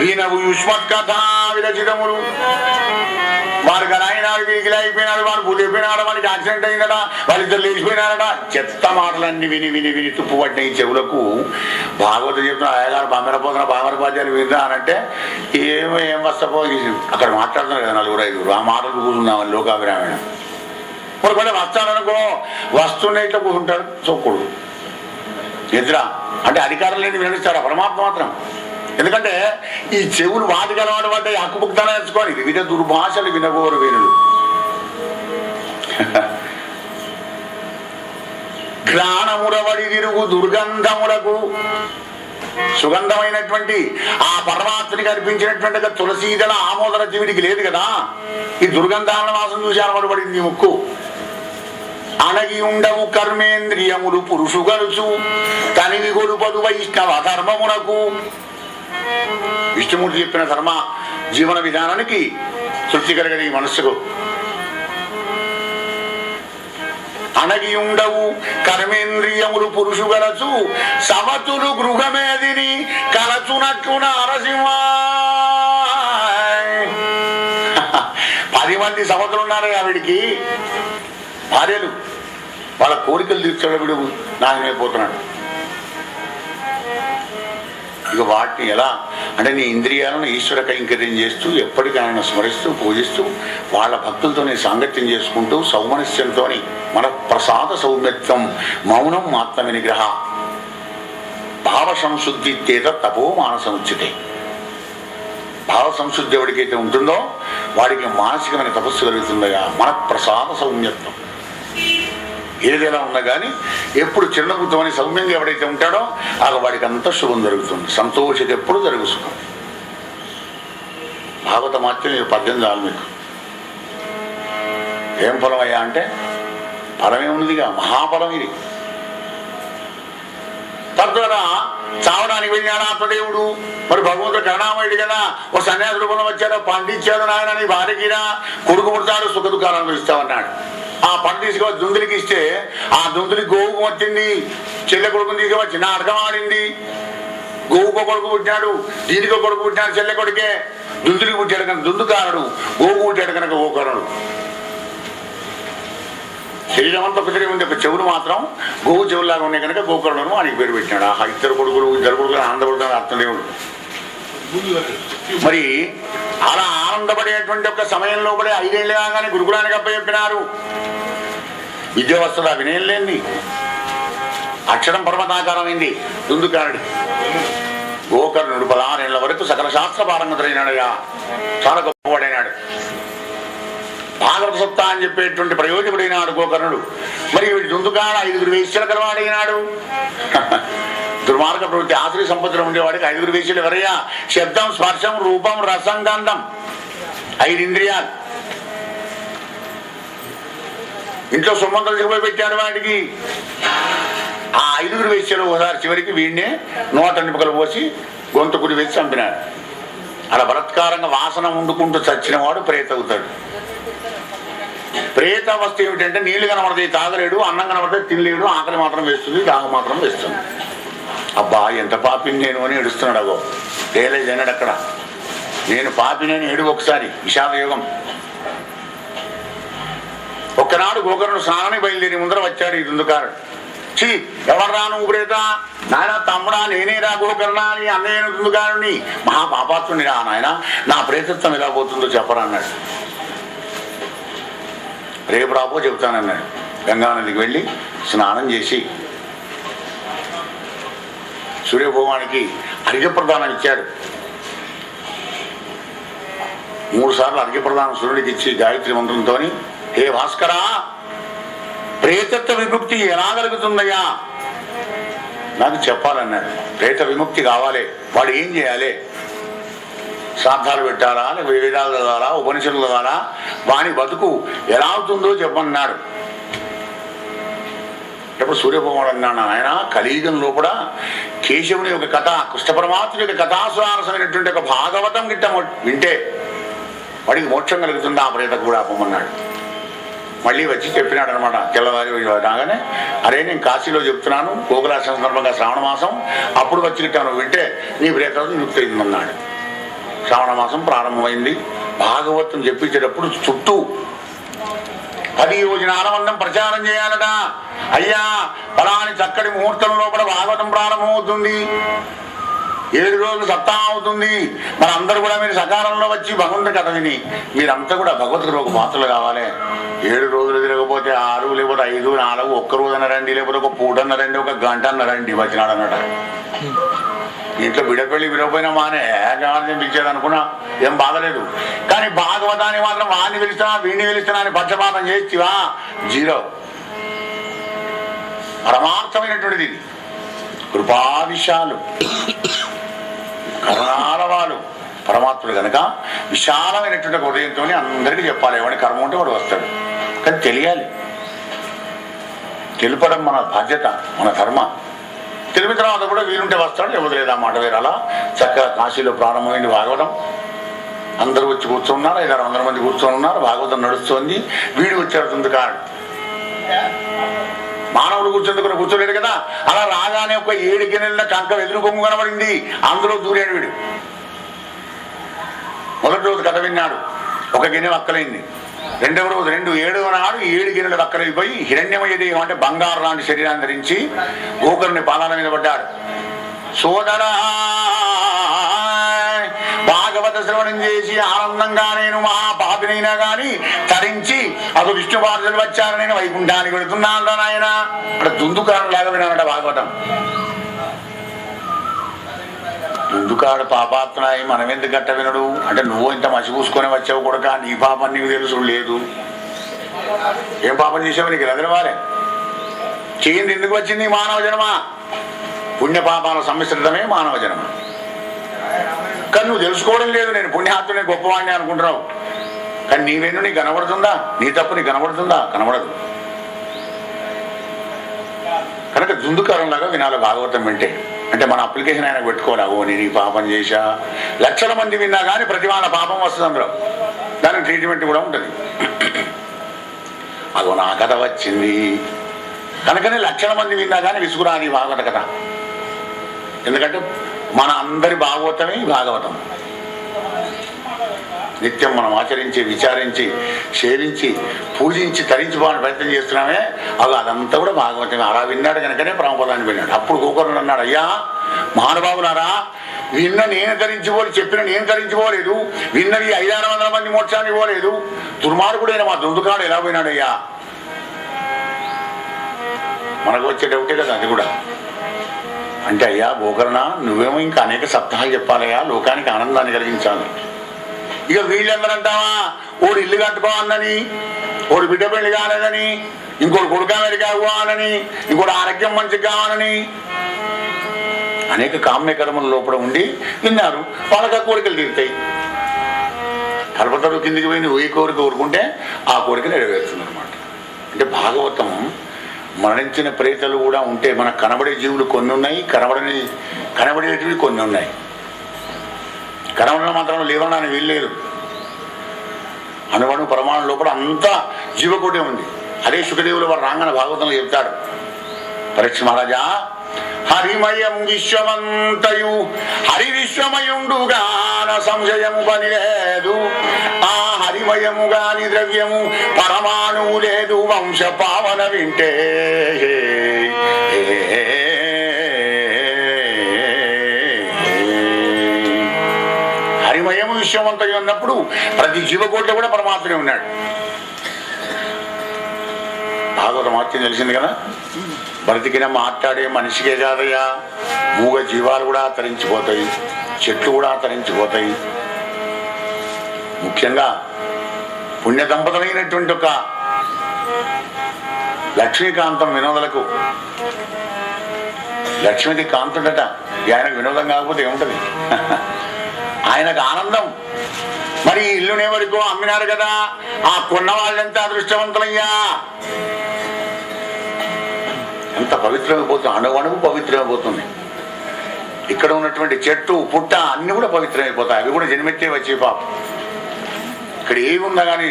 వినవు యుష్మత్ కథ విరచితములు. వాడు గలాయినాడు, వీడికి అయిపోయినాడు, వాడు పులిపోయినాడు, వాడికి యాక్సిడెంట్ అయిందట, వాళ్ళిద్దరు లేచిపోయినాడట. చెత్త మాటలన్నీ విని విని విని తుప్పు పట్టిన ఈ చెవులకు భాగవతం చెప్తున్నా అయ్యగారు బొమ్మరపోతున్న బామరపాద్యాలు విందా అనంటే ఏం వస్తపో అక్కడ మాట్లాడుతున్నారు కదా నలుగురు ఐదుగురు, ఆ మాటలు కూర్చున్నామని లోకాభిరామణ. ఇప్పుడు కూడా వస్తాడనుకో, వస్తున్న ఇట్లా కూర్చుంటాడు చొక్కుడు నిద్ర. అంటే అధికారం లేని వినడిస్తాడు పరమాత్మ మాత్రం. ఎందుకంటే ఈ చెవులు వాటికి అలవాటు పడ్డాయి, హక్కుపుక్తాలు నేర్చుకోవాలి. వివిధ దుర్భాషలు వినగోరు వేణులు. ఘ్రాణమురవడి తిరుగు దుర్గంధములకు సుగంధమైనటువంటి ఆ పరమాత్మని కనిపించినటువంటి తులసీదళ ఆమోదన జీవిడికి లేదు కదా. ఈ దుర్గంధాల వాసన చూసి అలవాటు పడింది ఈ ముక్కు. అనగి ఉండవు కర్మేంద్రియములు పురుషు గలుచు తనివి గొలుపదు వైష్ణవ ధర్మమునకు. విష్ణుమూర్తి చెప్పిన ధర్మ జీవన విధానానికి తృప్తి కలిగని మనస్సుకు. అనగి ఉండవు కర్మేంద్రియములు పురుషు గలచు సమతులు గృహమేదిని కలచునట్లు నరసింహ. 10 మంది సమతులు ఉన్నారు ఆవిడికి భార్యలు. వాళ్ళ కోరికలు తీర్చాడు వీడు నాశనమైపోతున్నాడు. ఇక వాటిని ఎలా అంటే నీ ఇంద్రియాలను ఈశ్వర కైంకర్యం చేస్తూ ఎప్పటికైనా స్మరిస్తూ పూజిస్తూ వాళ్ళ భక్తులతోనే సాంగత్యం చేసుకుంటూ సౌమనస్యంతో మన ప్రసాద సౌమ్యత్వం మౌనం ఆత్మ వినిగ్రహ భావ సంశుద్ధి తేద తపో మానసముచ్యతే. భావ సంశుద్ధి ఎవరికైతే ఉంటుందో వాడికి మానసికమైన తపస్సు కలుగుతుందయా. మన ప్రసాద సౌమ్యత్వం ఏదైనా ఉన్నా కానీ ఎప్పుడు చిన్నబుద్ధమని సౌమ్యంగా ఎవడైతే ఉంటాడో ఆగ వాడికి అంత శుభం జరుగుతుంది. సంతోషిత ఎప్పుడు జరుగు సుఖం. భాగవత మాత్రం మీరు 18 చాలు మీకు. ఏం ఫలం అయ్యా అంటే ఫలమే ఉన్నదిగా, మహాఫలం ఇది. తద్వారా చావడానికి వెళ్ళాడు ఆత్మదేవుడు. మరి భగవంతుడు కరుణామయుడు కదా, ఓ సన్యాసి రూపంలో వచ్చాడు, పండించాడు నాయన నీ భార్యకినా కొడుకు పుడతాడు సుఖ దుఃఖాలు అనుభవిస్తామన్నాడు. ఆ పండు తీసుకొని దుందులికి ఇస్తే ఆ దుందులికి గోవుకు వచ్చింది, చెల్లె కొడుకుని తీసుకొని చిన్న అడకం ఆడింది. గోవుకో కొడుకు పుట్టాడు, దీనికో కొడుకు పుట్టాడు, చెల్లె కొడుకే. దుందులికి పుట్టాడు కనుక దుందుకారుడు, గోవుకు పుట్టాడు కనుక గోకరుడు. శరీరం అంతా కుదిరి ఉంది, చెవులు మాత్రం గోవు చెవులాగా ఉన్నాయి కనుక గోకరుడు వానికి పేరు పెట్టినాడు. ఆ ఇద్దరు కొడుకులు ఆనందపడుతున్నారు అర్థదేవుడు. మరి అలా ఆనందపడేటువంటి ఒక సమయంలో కూడా 5 ఏళ్ళు కాగానే గురుకులానికి అప్పచెప్పినారు. విద్య వస్తుందా? వినయం లేని అక్షరం పర్వతాకారమైంది దుందుకారుడు. గోకర్ణుడు 16 ఏళ్ల వరకు సకల శాస్త్ర పారంగతుడైనాడయ్యా, చాలా గొప్పవాడైనాడు. భాగవత సత్తా అని చెప్పేటువంటి ప్రయోజకుడైనాడు గోకర్ణుడు. మరి వీడి దుందుకాడు 5 వేశ్యల కలవాడైనాడు. దుర్మార్గ ప్రవృత్తి ఆశ్రయ సంపత్తులు ఉండేవాడికి 5 వేశ్యలు ఎవరయ్యా? శబ్దం, స్పర్శం, రూపం, రసం, గంధం, 5 ఇంద్రియాలు. ఇంట్లో సొమ్మంతలు చిరుపోయి పెట్టాడు వాడికి. ఆ 5 వేశ్యలు ఒకసారి చివరికి వీడినే నోట నిపుకలు పోసి గొంతు కుడి వేసి చంపినాడు. అలా బలత్కారంగా వాసన వండుకుంటూ చచ్చిన వాడు ప్రేత అవుతాడు. ప్రేత అవస్థ ఏమిటంటే నీళ్లు కనబడతాయి తాగలేడు, అన్నం కనబడితే తినలేడు, ఆకలి మాత్రం వేస్తుంది, దాహం మాత్రం వేస్తుంది. అబ్బా ఎంత పాపిని నేను అని ఏడుస్తున్నాడు. అగో రియలైజ్ అయినాడు అక్కడ, నేను పాపినని ఏడు ఒకసారి విషాద యోగం. ఒక్కనాడు గోకర్ణుడు స్నానానికి బయలుదేరి ముందర వచ్చాడు ఈ దుందుకారుడు. చి ఎవర్రా నువ్వు ప్రేత? నాయన తమ్ముడా నేనేరా గోకర్ణ అని అన్నయ్య దుందుకారుని, మహాపాపాత్ముని రా నాయన, నా ప్రేతత్వం ఎలా పోతుందో చెప్పరా అన్నాడు. రేపు రాపో చెబుతానన్నాడు. గంగానదికి వెళ్ళి స్నానం చేసి సూర్యభగవానికి అర్ఘ్యప్రదానం ఇచ్చాడు. 3 సార్లు అర్ఘ్యప్రదానం సూర్యుడికి ఇచ్చి గాయత్రి మంత్రంతో, హే భాస్కరా ప్రేతత్వ విముక్తి ఎలా కలుగుతుందయ్యా నాకు చెప్పాలన్నాడు. ప్రేత విముక్తి కావాలి, వాడు ఏం చేయాలి? శ్రాద్ధాలు పెట్టాలా, వేదాలు చదవాలా, ఉపనిషత్తులు చదవాలా, వాని బతుకు ఎలా అవుతుందో చెప్పన్నాడు. ఇప్పుడు సూర్యభగవానుడు అన్నాడు, ఆయన కలియుగంలో కూడా కేశవుని యొక్క కథ, కృష్ణ పరమాత్ముని యొక్క కథాస్వారసమైనటువంటి ఒక భాగవతం గిట్ట వింటే వాడికి మోక్షం కలుగుతుంది, ఆ ప్రేతకు కూడా అప్పమన్నాడు. మళ్ళీ వచ్చి చెప్పినాడు అనమాట. తెల్లవారి రాగానే, అరే నేను కాశీలో చెప్తున్నాను, గోకుల సందర్భంగా శ్రావణ మాసం, అప్పుడు వచ్చినట్టు వింటే నీ ప్రేతం విముక్తి అయిందన్నాడు. శ్రావణ మాసం ప్రారంభమైంది. భాగవతం చెప్పించేటప్పుడు చుట్టూ 10 యోజనాల మందం ప్రచారం చేయాలట. అయ్యా పలాని చక్కటి ముహూర్తంలో కూడా భాగవతం ప్రారంభమవుతుంది, 7 రోజులు సప్తాహం అవుతుంది, మనందరూ కూడా మీరు సకాలంలో వచ్చి భగవంతుడి కథ విని మీరంతా కూడా భగవద్గీత ఒక పాత్రలు కావాలి. 7 రోజులు తిరగకపోతే 6, లేకపోతే 5, 4, ఒక్క రోజున రండి, లేకపోతే ఒక పూటన్న రండి, ఒక గంటన్న రండి వచ్చినాడు అన్నట. ఇంట్లో బిడపెళ్ళి విరగపోయినా మానే కావాలని పిలిచేది అనుకున్నా ఏం బాధలేదు. కానీ భాగవతాన్ని మాత్రం వాడిని పిలుస్తున్నా వీడిని పిలుస్తున్నా అని పక్షపాతం చేస్తివా, జీరో. పరమార్థమైనటువంటిది ఇది. కృపావిశాలు కరుణాలవాలు పరమాత్ముడు కనుక విశాలమైనటువంటి హృదయంతో అందరికీ చెప్పాలి. ఎవరి కర్మ ఉంటే వాడు వస్తాడు. కానీ తెలియాలి, తెలుపడం మన బాధ్యత, మన ధర్మ. తెలిపిన తర్వాత కూడా వీలుంటే వస్తాడు, ఎవరు లేదా మాట వేరాలా. చక్కగా కాశీలో ప్రారంభమైంది భాగవతం. అందరూ వచ్చి కూర్చున్నారు, 500-600 మంది కూర్చొని ఉన్నారు. భాగవతం నడుస్తుంది. వీడు వచ్చాడు దుందుకారుడు. మానవులు కూర్చొని కూర్చోలేడు కదా. అలా రాగానే ఒక 7 గిన్నెల కంక ఎదురు కొమ్ము కనబడింది. అందులో దూరాడు వీడు. మొదటి రోజు కథ విన్నాడు, ఒక గిన్నె వక్కలైంది. రెండవ రోజు 7వ నాడు 7 గిన్నెలు వక్కలైపోయి హిరణ్యమయ దేహం అంటే బంగారు లాంటి శరీరాన్ని ధరించి గోకర్ణుని పాదాల మీద పడ్డాడు. సోదరా భాగవత శ్రవణం చేసి ఆనందంగా నేను మహాపాపినైనా గాని తరించి అది విష్ణు పార్వతులు వచ్చారు, నేను వైకుంఠానికి వెళుతున్నాను రా నాయన. అక్కడ దుందుకారులాగా వినాలట భాగవతం. దుందుకాడు పాపాత్మనాయి, మనం ఎందుకు గట్ట వినడు అంటే, నువ్వు ఇంత మసి పూసుకొని వచ్చావు కొడుక, నీ పాపం నీకు తెలుసు లేదు. ఏం పాపం చేసావు నీకు ఎదరవాలే? చేయింది ఎందుకు వచ్చింది మానవ జన్మ? పుణ్యపాపాల సమ్మిశ్రితమే మానవ జన్మ. కానీ నువ్వు తెలుసుకోవడం లేదు. నేను పుణ్యాత్తుని గొప్పవాణ్ణి అనుకుంటున్నావు, కానీ నీవేను నీకు కనబడుతుందా? నీ తప్పు నీకు కనబడుతుందా? కనబడదు. కనుక దుందుకారంలాగా వినాలి భాగవతం వింటే. అంటే మన అప్లికేషన్ ఆయన పెట్టుకోవాలి, ఓ నేను ఈ పాపం చేశా. లక్షల మంది విన్నా కానీ ప్రతి వాళ్ళ పాపం వస్తుంది అందులో, దానికి ట్రీట్మెంట్ కూడా ఉంటుంది. అదో నా కథ వచ్చింది కనుకనే లక్షల మంది విన్నా కానీ విసుగురాని భాగవత కథ. ఎందుకంటే మన అందరి భాగవతమే భాగవతం. నిత్యం మనం ఆచరించి, విచారించి, సేవించి, పూజించి, తరించుకోవాలని ప్రయత్నం చేస్తున్నామే, అదంతా కూడా భాగవతమే. అలా విన్నాడు కనుకనే పరమపదాన్ని విన్నాడు. అప్పుడు గోకర్ణుడు అన్నాడు, అయ్యా మహానుభావులారా, విన్న నేను తరించిపోలేదు, చెప్పిన నేను తరించిపోలేదు, విన్నది 500-600 మంది మోక్షాన్ని పోలేదు. దుర్మార్గుడైన మా దుందుకాడు ఎలా పోయినాడయ్యా? మనకు వచ్చే డౌటే కదా అది కూడా. అంటే అయ్యా గోకర్ణ, నువ్వేమో ఇంకా అనేక సప్తాహాలు చెప్పాలయ్యా, లోకానికి ఆనందాన్ని కలిగించాలి. ఇక వీళ్ళందరంటావా, ఓడి ఇల్లు కట్టుకోవాలని, ఓడి బిడ్డ పెళ్లి కాలేదని, ఇంకోటి కొడుకు అమెరికా కావాలని, ఇంకోటి ఆరోగ్యం మంచిగా కావాలని, అనేక కామ్య కర్మల లోపల ఉండి విన్నారు. వాళ్ళకి ఆ కోరికలు తీరుతాయి. కల్పతరు కిందికి పోయి నువ్వు ఏ కోరిక కోరుకుంటే ఆ కోరిక నెరవేరుతుంది అనమాట. అంటే భాగవతం మరణించిన ప్రేతలు కూడా ఉంటే, మనకు కనబడే జీవులు కొన్ని ఉన్నాయి, కనబడేటివి కొన్ని ఉన్నాయి. కనబడిన మాత్రం లేవడానికి వీల్లేదు. అణువణు పరమాణు లోపల అంతా జీవకోటి ఉంది. అదే శుకదేవులు వారు రాంగన భాగవతంలో చెప్తాడు, పరీక్ష మహారాజా, హరిమయం విశ్వమంతయు హరి విశ్వమయుండుగాన సంశయము పని లేదు. ఆ హరిమయము గాని ద్రవ్యము పరమాణువు లేదు. వంశ పావన వింటే హరిమయము విశ్వమంతయు అన్నప్పుడు ప్రతి జీవకోటిలో కూడా పరమాత్ముడే ఉన్నాడు. భాగవత మహత్యం తెలిసింది కదా. బ్రతికిన మాట్లాడే మనిషికే కాదయ్యా, మూగ జీవాలు కూడా తరించిపోతాయి, చెట్లు కూడా తరించిపోతాయి. ముఖ్యంగా పుణ్య దంపతులైనటువంటి ఒక లక్ష్మీకాంతం వినోదలకు, లక్ష్మికి కాంతుడట, ఆయనకు వినోదం కాకపోతే ఏముంటది? ఆయనకు ఆనందం. మరి ఇల్లునేవరికో అమ్మినారు కదా, ఆ కొన్న వాళ్ళంతా అదృష్టవంతులయ్యా. ఎంత పవిత్రమైపోతుంది, అణువణువు పవిత్రమైపోతుంది. ఇక్కడ ఉన్నటువంటి చెట్టు పుట్ట అన్ని కూడా పవిత్రమైపోతాయి. అవి కూడా జన్మెత్తే వచ్చే పాపం. ఇక్కడ ఏముందా కానీ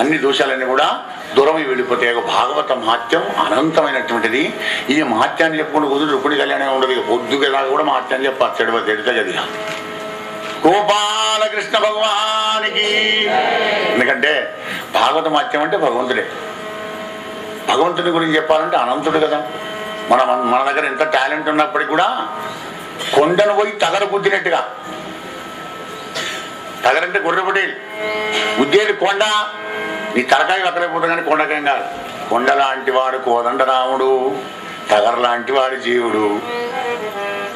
అన్ని దోషాలన్నీ కూడా దూరమై వెళ్ళిపోతాయి. భాగవత మహాత్యం అనంతమైనటువంటిది. ఈ మహాత్యాన్ని చెప్పుకుంటూ కుదురు రుక్మిణి కళ్యాణం ఉండదు. పొద్దుగా కూడా మహాత్యాన్ని చెప్పాడు తెడితే గదిగా గోపాలకృష్ణ భగవానికి. ఎందుకంటే భాగవత మహాత్యం అంటే భగవంతుడే. భగవంతుని గురించి చెప్పాలంటే అనంతుడు కదా. మన దగ్గర ఎంత టాలెంట్ ఉన్నప్పటికీ కూడా కొండను పోయి తగర గుద్దినట్టుగా, తగరంటే గొర్రెపటేలు గుద్దేది కొండ, నీ తలకాయ అక్కడే పోతుంది కానీ కొండకేం కాదు. కొండ లాంటి వాడు కోదండ రాముడు, తగర లాంటి వాడు జీవుడు.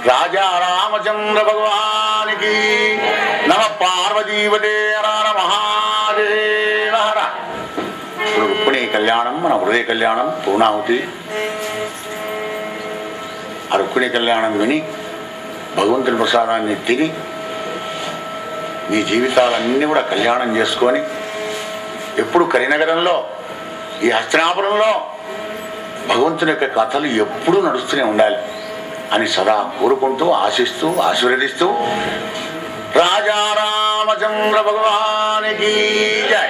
రాజా రామచంద్ర భగవానికి నమ. పార్వతీవతే హర మహాదేవ హర. ఇప్పుడు రుక్మిణి కళ్యాణం, మన హృదయ కళ్యాణం, పూర్ణాహుతి. ఆ రుక్మిణి కళ్యాణం విని భగవంతుని ప్రసాదాన్ని తిని మీ జీవితాలన్నీ కూడా కళ్యాణం చేసుకొని ఎప్పుడు కరీనగరంలో ఈ హస్తినాపురంలో భగవంతుని యొక్క కథలు ఎప్పుడూ నడుస్తూనే ఉండాలి అని సదా కోరుకుంటూ, ఆశిస్తూ, ఆశీర్వదిస్తూ రాజా రామచంద్ర భగవానికి జై.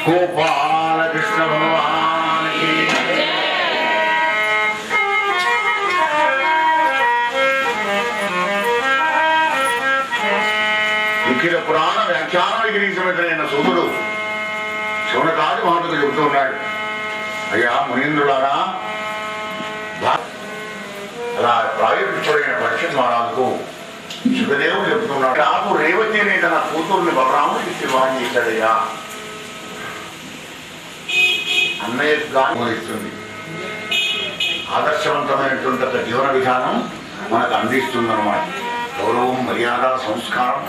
గోపాలకృష్ణ భగవానికి. నిఖిల పురాణ వ్యాఖ్యానం గిరి సమేతుడైన సూతుడు శౌనకాది మహర్షులకు చెబుతూ ఉన్నాడు, అయ్యా మునీంద్రులారా, అలా ప్రాయోగితుడైన పరీక్షిత్ మహారాజుకు సుఖదేవుడు చెబుతున్నాడు, నాకు రేవతి అనే తన కూతుర్ని బలరాముడికి వివాహం చేశాడయ్యా. అన్నయ్యగా ఇస్తుంది. ఆదర్శవంతమైనటువంటి ఒక జీవన విధానం మనకు అందిస్తుందన్నమాట. గౌరవం, మర్యాద, సంస్కారం,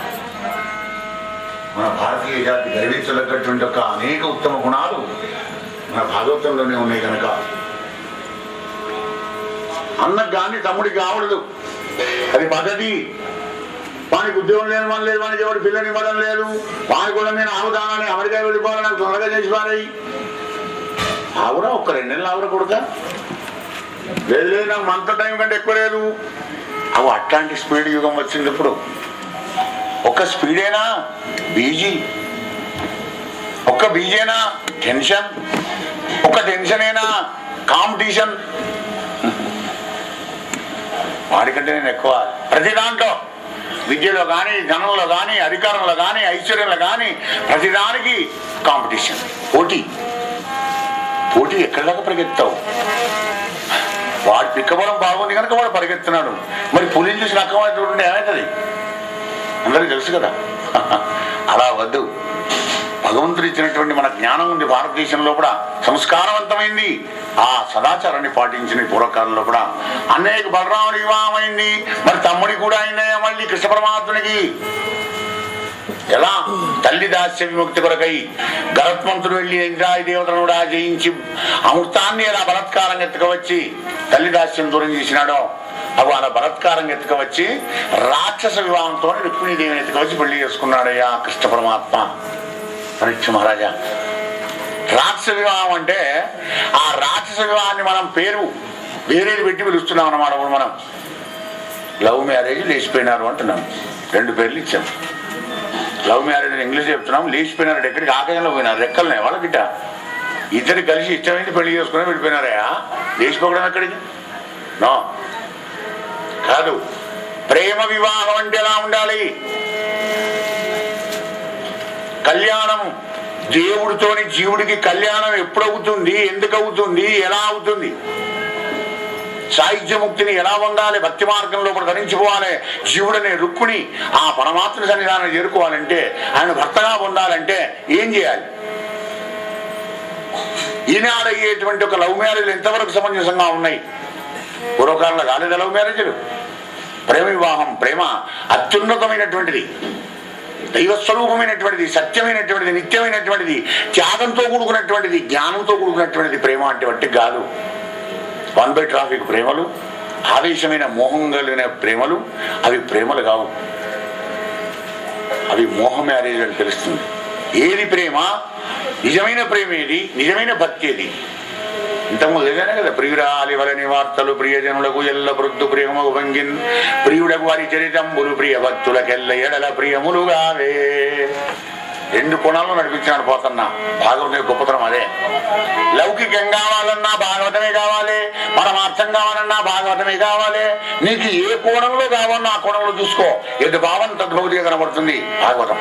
మన భారతీయ జాతి గర్వించదగ్గటువంటి ఒక అనేక ఉత్తమ గుణాలు మన భాగవతంలోనే ఉన్నాయి కనుక అన్నకు కానీ తమ్ముడికి కావడదు. అది పద్ధతి. వానికి ఉద్యోగం లేదు, మన లేదు, వానికి ఎవరు పిల్లని ఇవ్వడం లేదు, వాని కూడా నేను ఆవుదానని అమెరికా వెళ్ళిపోవాలని నాకు తొందరగా చేసి పారాయి. ఆవురా, ఒక్క 2 నెలలు ఆవురా కొడుక, లేదు లేదు నాకు మంత టైం కంటే ఎక్కువ లేదు. అవి అట్లాంటి స్పీడ్ యుగం వచ్చింది. ఇప్పుడు ఒక్క స్పీడేనా బీజీ, ఒక్క బీజేనా టెన్షన్, ఒక్క టెన్షనేనా కాంపిటీషన్. వాడికంటే నేను ఎక్కువ ప్రతి దాంట్లో, విద్యలో కానీ, ధనంలో కానీ, అధికారంలో కానీ, ఐశ్వర్యంలో కానీ, ప్రతిదానికి కాంపిటీషన్, పోటీ. పోటీ ఎక్కడి దాకా పరిగెత్తావు? వాడు పిక్కబలం బాగుంది కనుక వాడు పరిగెత్తున్నాడు. మరి పులిని చూసి రకమైన చూడండి ఏమవుతుంది? అందరికీ తెలుసు కదా. అలా వద్దు. భగవంతుడు ఇచ్చినటువంటి మన జ్ఞానం ఉంది భారతదేశంలో కూడా, సంస్కారవంతమైంది. ఆ సదాచారాన్ని పాటించిన పూర్వకాలంలో కూడా అన్నయ్యకు బలరాముడి వివాహం అయింది. మరి తమ్ముడి కూడా అయినాయి మళ్ళీ కృష్ణ పరమాత్మునికి. ఎలా? తల్లి దాస్య విముక్తి కొరకై గరత్మంతుడు వెళ్ళి ఇంద్రాది దేవతలను కూడా జయించి అమృతాన్ని ఎలా బలత్కారంగా ఎత్తుకవచ్చి తల్లి దాస్యం దూరం చేసినాడో, అవి అలా బలత్కారంగా ఎత్తుకవచ్చి రాక్షస వివాహంతో రుక్మిణీదేవిని ఎత్తుకవచ్చి పెళ్లి చేసుకున్నాడయ్యా కృష్ణ పరమాత్మ. పరీక్ష మహారాజా, రాక్షస వివాహం అంటే ఆ రాక్షస వివాహాన్ని మనం పేరు వేరేది పెట్టి పిలుస్తున్నాం అన్నమాట. ఇప్పుడు మనం లవ్ మ్యారేజ్ లేచిపోయినారు అంటున్నాం, 2 పేర్లు ఇచ్చాం. లవ్ మ్యారేజ్ ఇంగ్లీష్ చెప్తున్నాం, లేచిపోయినారు. ఎక్కడికి ఆకాశంలో పోయినారు, రెక్కలనే వాళ్ళకిట. ఇద్దరు కలిసి ఇష్టమైంది పెళ్లి చేసుకుని వెళ్ళిపోయినారయా. లేచిపోకడం ఎక్కడికి? నో, కాదు. ప్రేమ వివాహం అంటే ఎలా ఉండాలి? కళ్యాణం, దేవుడితోని జీవుడికి కళ్యాణం ఎప్పుడవుతుంది, ఎందుకు అవుతుంది, ఎలా అవుతుంది? సాహిత్యముక్తిని ఎలా పొందాలి? భక్తి మార్గంలో కూడా ధరించుకోవాలి. జీవుడనే రుక్కుని ఆ పరమాత్మ సన్నిధానం చేరుకోవాలంటే, ఆయన భర్తగా పొందాలంటే ఏం చేయాలి? ఈనాడయ్యేటువంటి ఒక లవ్ మ్యారేజ్ ఎంతవరకు సమంజసంగా ఉన్నాయి? పూర్వకాలంలో కాలేదు లవ్ మ్యారేజ్లు. ప్రేమ వివాహం, ప్రేమ అత్యున్నతమైనటువంటిది, దైవస్వరూపమైనటువంటిది, సత్యమైనటువంటిది, నిత్యమైనటువంటిది, త్యాగంతో కూడుకున్నటువంటిది, జ్ఞానంతో కూడుకున్నటువంటిది. ప్రేమ అంటే వట్టి కాదు. 1 బై ట్రాఫిక్ ప్రేమలు, ఆవేశమైన మోహం కలిగిన ప్రేమలు, అవి ప్రేమలు కావు. అవి మోహ మ్యారేజ్ అని తెలుస్తుంది. ఏది ప్రేమ? నిజమైన ప్రేమ ఏది? నిజమైన భక్తి ఏది? ఇంతకుముందు ఏదైనా కదా, ప్రియురాలి వలని వార్తలు ప్రియజనులకు ఎల్ల వృద్ధు ప్రియమగు భంగిన్ ప్రియుడకు వారి చరితంబులు ప్రియ భక్తులకెల్ల ఎడల ప్రియములుగావే. 2 కోణాల్లో నడిపించినాడు పోతన్నా. భాగవతం గొప్పతనం అదే. లౌకికం కావాలన్నా భాగవతమే కావాలి, పరమార్థం కావాలన్నా భాగవతమే కావాలి. నీకు ఏ కోణంలో కావాలన్నా ఆ కోణంలో చూసుకో. ఎదు భావం తద్భౌతిగా కనబడుతుంది భాగవతం.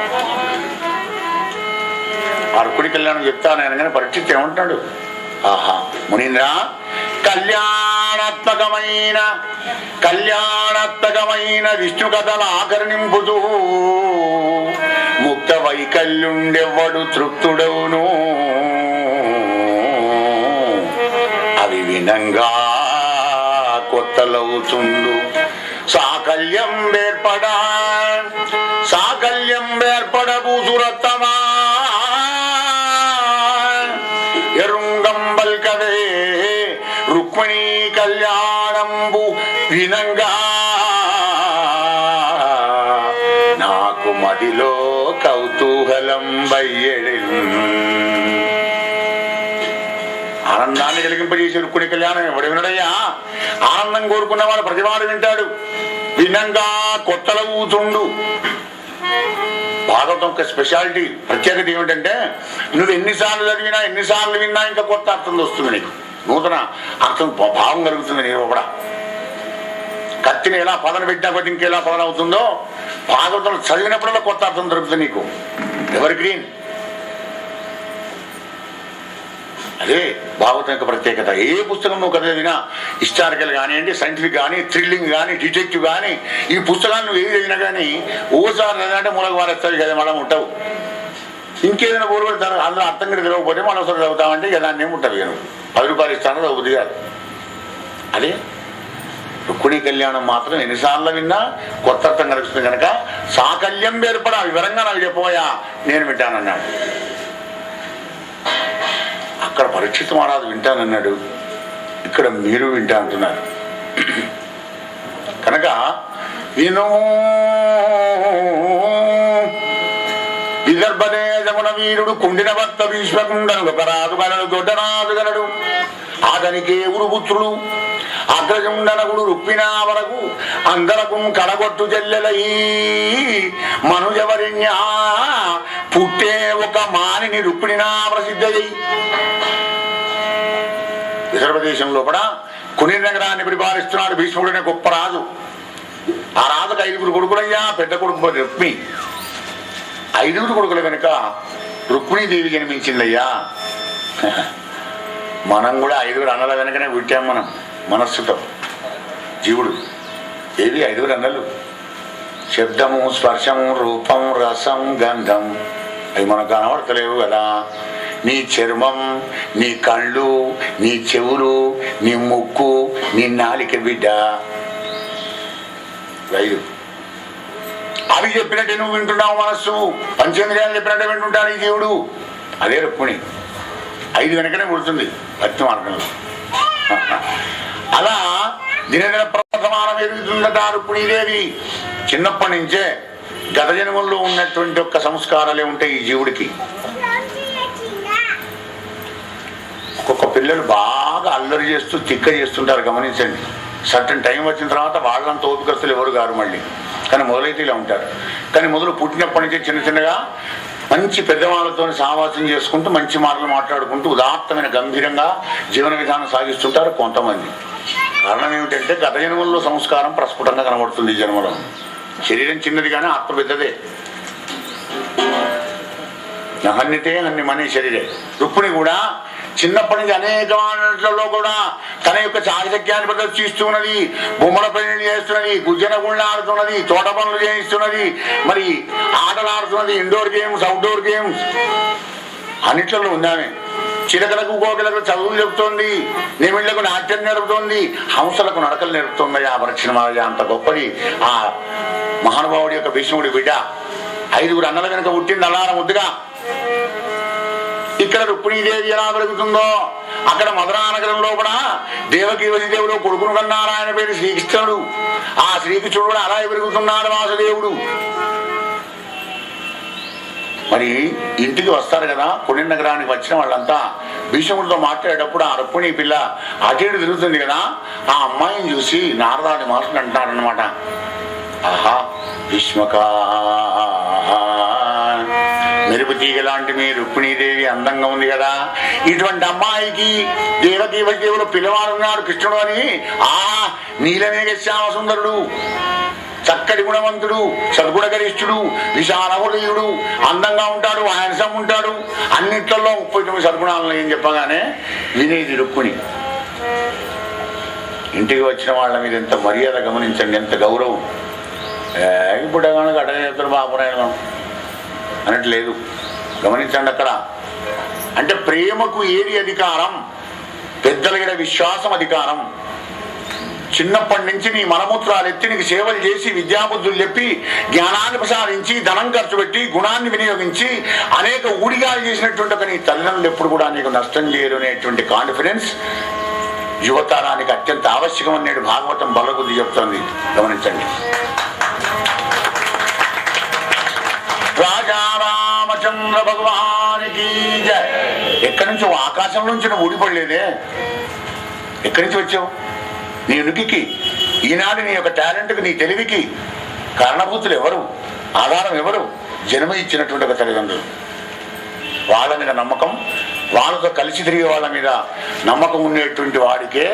అర్కుడి కళ్యాణం చెప్తాను అనగానే పరీక్షిత్ ఏమంటాడు? ఆహా మునీంద్ర, కళ్యాణాత్మకమైన విష్ణు కథల ఆకర్ణింపుతూ ముక్త వైకల్యుండెవ్వడు తృప్తుడవును. అవి వినంగా కొత్తలవుతుండు. సాకల్యం ఏర్పడబూసురత్తమా ఎరుంగంబల్ కదే రుక్మిణీ కళ్యాణంబు వినంగా నాకు మదిలో కౌతూహలం బయ్యడి. ఆనందాన్ని కలిగింపజేసి రుక్మిణీ కళ్యాణం ఎవడు వినడయ్యా? ఆనందం కోరుకున్నవాడు ప్రతివాడు వింటాడు. వినంగా కొత్తలవుతుండు. భాగవతం యొక్క స్పెషాలిటీ, ప్రత్యేకత ఏమిటంటే, నువ్వు ఎన్నిసార్లు చదివినా, ఎన్నిసార్లు విన్నా ఇంకా కొత్త అర్థం వస్తుంది. నీకు నూతన అర్థం, భావం కలుగుతుంది. నీకు కూడా కత్తిని ఎలా పదన పెట్టినా కొద్ది ఇంకెలా పదన అవుతుందో, భాగవతం చదివినప్పుడల్లా కొత్త అర్థం దొరుకుతుంది నీకు. Ever green. అదే భాగవతం యొక్క ప్రత్యేకత. ఏ పుస్తకం నువ్వు చదివినా, హిస్టారికల్ కానివ్వండి, సైంటిఫిక్ కానీ, థ్రిల్లింగ్ కానీ, డిటెక్టివ్ కానీ, ఈ పుస్తకాన్ని నువ్వు ఏది చదివినా కానీ ఓసారి చదివినంటే మూలకు వారేస్తావు కదా, మనం ఉంటావు. ఇంకేదైనా ఊరు పెడతారు, అందులో అర్థం కూడా తెలియకపోతే మనం ఒకసారి చదువుతామంటే ఇక దాన్ని ఏమి ఉంటుంది. నేను 10 రూపాయలు ఇస్తాను చదువుతుంది కాదు. అదే రుక్మిణీ కళ్యాణం మాత్రం ఎన్నిసార్లు విన్నా కొత్త అర్థం కలుగుతుంది కనుక సాకల్యం ఏర్పడా వివరంగా నాకు చెప్పబోయా, నేను వింటానన్నాడు. అక్కడ పరీక్షిత్ మహారాజు వింటానన్నాడు, ఇక్కడ మీరు వింటా అంటున్నారు కనుక విను. విదర్భదేశమున వీరుడు కుండిన భక్త భీష్మకుండను ఒక రాజు గలడు, దొడ్డరాజు గలడు. అతనికే ఉరుపుత్రుడు అగ్రజుండనగుడు రుక్మిణా వరకు అందరకు కడగొట్టు చెల్లెలై మనుజవరిణ్య పుట్టే ఒక మానిని రుక్మిణినా ప్రసిద్ధయ్యి. విదర్భదేశం లోపల కుని నగరాన్ని పరిపాలిస్తున్నాడు భీష్ముడనే గొప్ప రాజు. ఆ రాజుకు 5 కొడుకులయ్యా. పెద్ద కొడుకు రుక్మి. 5 కొడుకుల కనుక రుక్మిణీదేవి జన్మించిందయ్యా. మనం కూడా 5 అన్నల వెనకనే పుట్టాం. మనం మనస్సుతో జీవుడు ఏవి 5 అన్నలు? శబ్దము, స్పర్శము, రూపం, రసం, గంధం. అవి మనకు కనబడతలేవు కదా. నీ చర్మం, నీ కళ్ళు, నీ చెవులు, నీ ముక్కు, నీ నాలిక బిడ్డ. 5 అవి చెప్పినట్టే నువ్వు వింటున్నావు. మనస్సు, పంచేంద్రియాలు చెప్పినట్టే వింటుంటాడు ఈ జీవుడు. అదే రుక్మిణి. 5 వెనకనే పుడుతుంది భక్తి మార్గంలో. అలా దినదిన ప్రవర్తమానం ఎదుగుతుందట రుక్మిణీదేవి. చిన్నప్పటి నుంచే గత జన్మల్లో ఉన్నటువంటి ఒక్క సంస్కారాలే ఉంటాయి ఈ జీవుడికి. ఒక్కొక్క పిల్లలు బాగా అల్లరి చేస్తూ తిక్క చేస్తుంటారు, గమనించండి. సర్టన్ టైం వచ్చిన తర్వాత వాళ్ళంత ఓపికస్తులు ఎవరు గారు మళ్ళీ, కానీ మొదలైతే ఇలా ఉంటారు. కానీ మొదలు పుట్టినప్పటి నుంచే చిన్న చిన్నగా మంచి పెద్దవాళ్ళతో సావాసం చేసుకుంటూ మంచి మాటలు మాట్లాడుకుంటూ ఉదాత్తమైన గంభీరంగా జీవన విధానం సాగిస్తుంటారు కొంతమంది. కారణం ఏమిటంటే గత జన్మల్లో సంస్కారం ప్రస్ఫుటంగా కనబడుతుంది. ఈ జన్మలో శరీరం చిన్నది కానీ ఆత్మ పెద్దదే. నహన్నితే అన్ని మనీ శరీరే. రుక్మిణి కూడా చిన్నప్పటి నుంచి అనేక వాటిలో కూడా తన యొక్క చాకచక్యాన్ని ప్రదర్శిస్తున్నది. బొమ్మల పెళ్లి చేస్తున్నది, గుజ్జన గుళ్ళు ఆడుతున్నది, తోట పనులు చేయిస్తున్నది, మరి ఆటలు ఆడుతున్నది, ఇండోర్ గేమ్స్, అవుట్డోర్ గేమ్స్ అన్నిట్లలో ఉందామే. చిలకలకు కోకిలకు చదువులు చెబుతోంది, నిమిళ్లకు నాట్యం నేర్పుతోంది, హంసలకు నడకలు నేర్పుతోంది. ఆ పరిక్షణ అంత గొప్పది ఆ మహానుభావుడి యొక్క భీష్ముడి బిడ్డ. 5 అన్నల వెనుక పుట్టింది అల్లార ముద్దుగా. ఇక్కడ రుక్మిణీదేవి ఎలా పెరుగుతుందో అక్కడ మధురానగరంలో కూడా దేవకీ వసుదేవుడు కొడుకును కన్నారు. ఆయన పేరు శ్రీకృష్ణుడు. ఆ శ్రీకృష్ణుడు కూడా అలా పెరుగుతున్నాడు వాసుదేవుడు. మరి ఇంటికి వస్తారు కదా, పుణ్య నగరానికి వచ్చిన వాళ్ళంతా భీష్ముడితో మాట్లాడేటప్పుడు ఆ రుక్మిణీ పిల్ల అటేడు తిరుగుతుంది కదా, ఆ అమ్మాయిని చూసి నారదాది మహర్షులు అంటారనమాట, ఆహా భీష్మక మెరుపు తీగ లాంటి మీ రుక్మిణీదేవి అందంగా ఉంది కదా, ఇటువంటి అమ్మాయికి దేవకీ వసుదేవుడు పిల్లవాడున్నాడు కృష్ణుడు అని. ఆ నీలమేఘ శ్యామ సుందరుడు, చక్కటి గుణవంతుడు, సద్గుణగరిష్ఠుడు, విశాల హృదయుడు, అందంగా ఉంటాడు, హ్యాండ్సమ్ ఉంటాడు, అన్నిట్లలో 39 సద్గుణాలను ఏం చెప్పగానే వినేది రుక్మిణి. ఇంటికి వచ్చిన వాళ్ళ మీద ఎంత మర్యాద గమనించండి, ఎంత గౌరవం. ఇప్పుడు అడగేస్తారు బాపురాయణం అనట్లేదు, గమనించండి. అక్కడ అంటే ప్రేమకు ఏది అధికారం? పెద్దలగిన విశ్వాసం అధికారం. చిన్నప్పటి నుంచి నీ మలమూత్రాలు ఎత్తి నీకు సేవలు చేసి విద్యాబుద్ధులు చెప్పి జ్ఞానాన్ని ప్రసాదించి ధనం ఖర్చు పెట్టి గుణాన్ని వినియోగించి అనేక ఊడిగాలు చేసినటువంటి ఒక నీ తల్లిదండ్రులు ఎప్పుడు కూడా నీకు నష్టం చేయరు అనేటువంటి కాన్ఫిడెన్స్ యువతరానికి అత్యంత ఆవశ్యకం అనేడు భాగవతం బలగుద్ది చెప్తోంది, గమనించండి. రాజా రామచంద్ర భగవానికి జయ. ఎక్కడి నుంచి ఆకాశం నుంచి నువ్వు ఊడిపడలేదే, ఎక్కడి నుంచి వచ్చావు? నీ ఉనికికి, ఈనాడు నీ యొక్క టాలెంట్కి, నీ తెలివికి కారణభూతులు ఎవరు? ఆధారం ఎవరు? జన్మ ఇచ్చినటువంటి ఒక తల్లిదండ్రులు. వాళ్ళ మీద నమ్మకం, వాళ్ళతో కలిసి తిరిగే వాళ్ళ మీద నమ్మకం ఉండేటువంటి వాడికే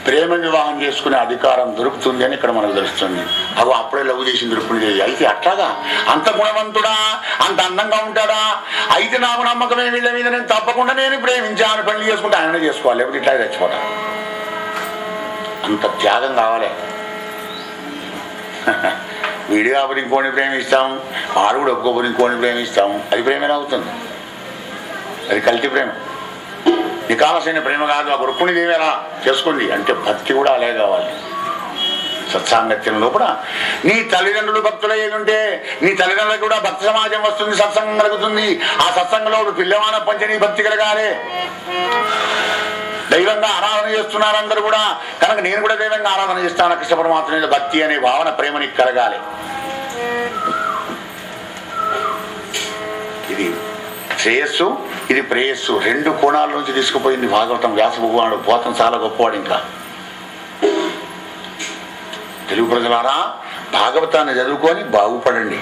ప్రేమ వివాహం చేసుకునే అధికారం దొరుకుతుంది అని ఇక్కడ మనకు తెలుస్తుంది. అగో అప్పుడే లవ్ చేసి దొరుకుతుంది. అయితే అట్లాగా అంత గుణవంతుడా, అంత అందంగా ఉంటాడా, అయితే నాకు నమ్మకమే వీళ్ళ మీద, నేను తప్పకుండా నేను ప్రేమించాను, పెళ్లి చేసుకుంటే ఆయననే చేసుకోవాలి, లేకపోతే ఇట్లా చచ్చిపోతా. అంత త్యాగం కావాలి. వీడిగా ఇంకోని ప్రేమిస్తాం, వాడు కూడా ఒక్కొక్కరు ఇంకోని ప్రేమిస్తాం, అది ప్రేమేనా అవుతుంది? అది కల్తీ ప్రేమ, నికాలసైన ప్రేమ కాదు. ఆ రుక్మిణి దేవేలా చేసుకోండి అంటే భక్తి కూడా అలాగే కావాలి. సత్సాంగత్యంలో కూడా నీ తల్లిదండ్రులు భక్తులు ఏదుంటే నీ తల్లిదండ్రులకు కూడా భక్తి సమాజం వస్తుంది, సత్సంగం కలుగుతుంది. ఆ సత్సంగంలో పిల్లవాన పంచని భక్తి కలగాలి. దైవంగా ఆరాధన చేస్తున్నారు అందరూ కూడా, కనుక నేను కూడా దైవంగా ఆరాధన చేస్తాను, కృష్ణ పరమాత్మ మీద భక్తి అనే భావన ప్రేమని కలగాలి. ఇది శ్రేయస్సు, ఇది ప్రేయస్సు, రెండు కోణాల నుంచి తీసుకుపోయింది భాగవతం. వ్యాస భగవానుడు పోతం చాలా గొప్పవాడు. ఇంకా తెలుగు ప్రజలారా, భాగవతాన్ని చదువుకొని బాగుపడండి,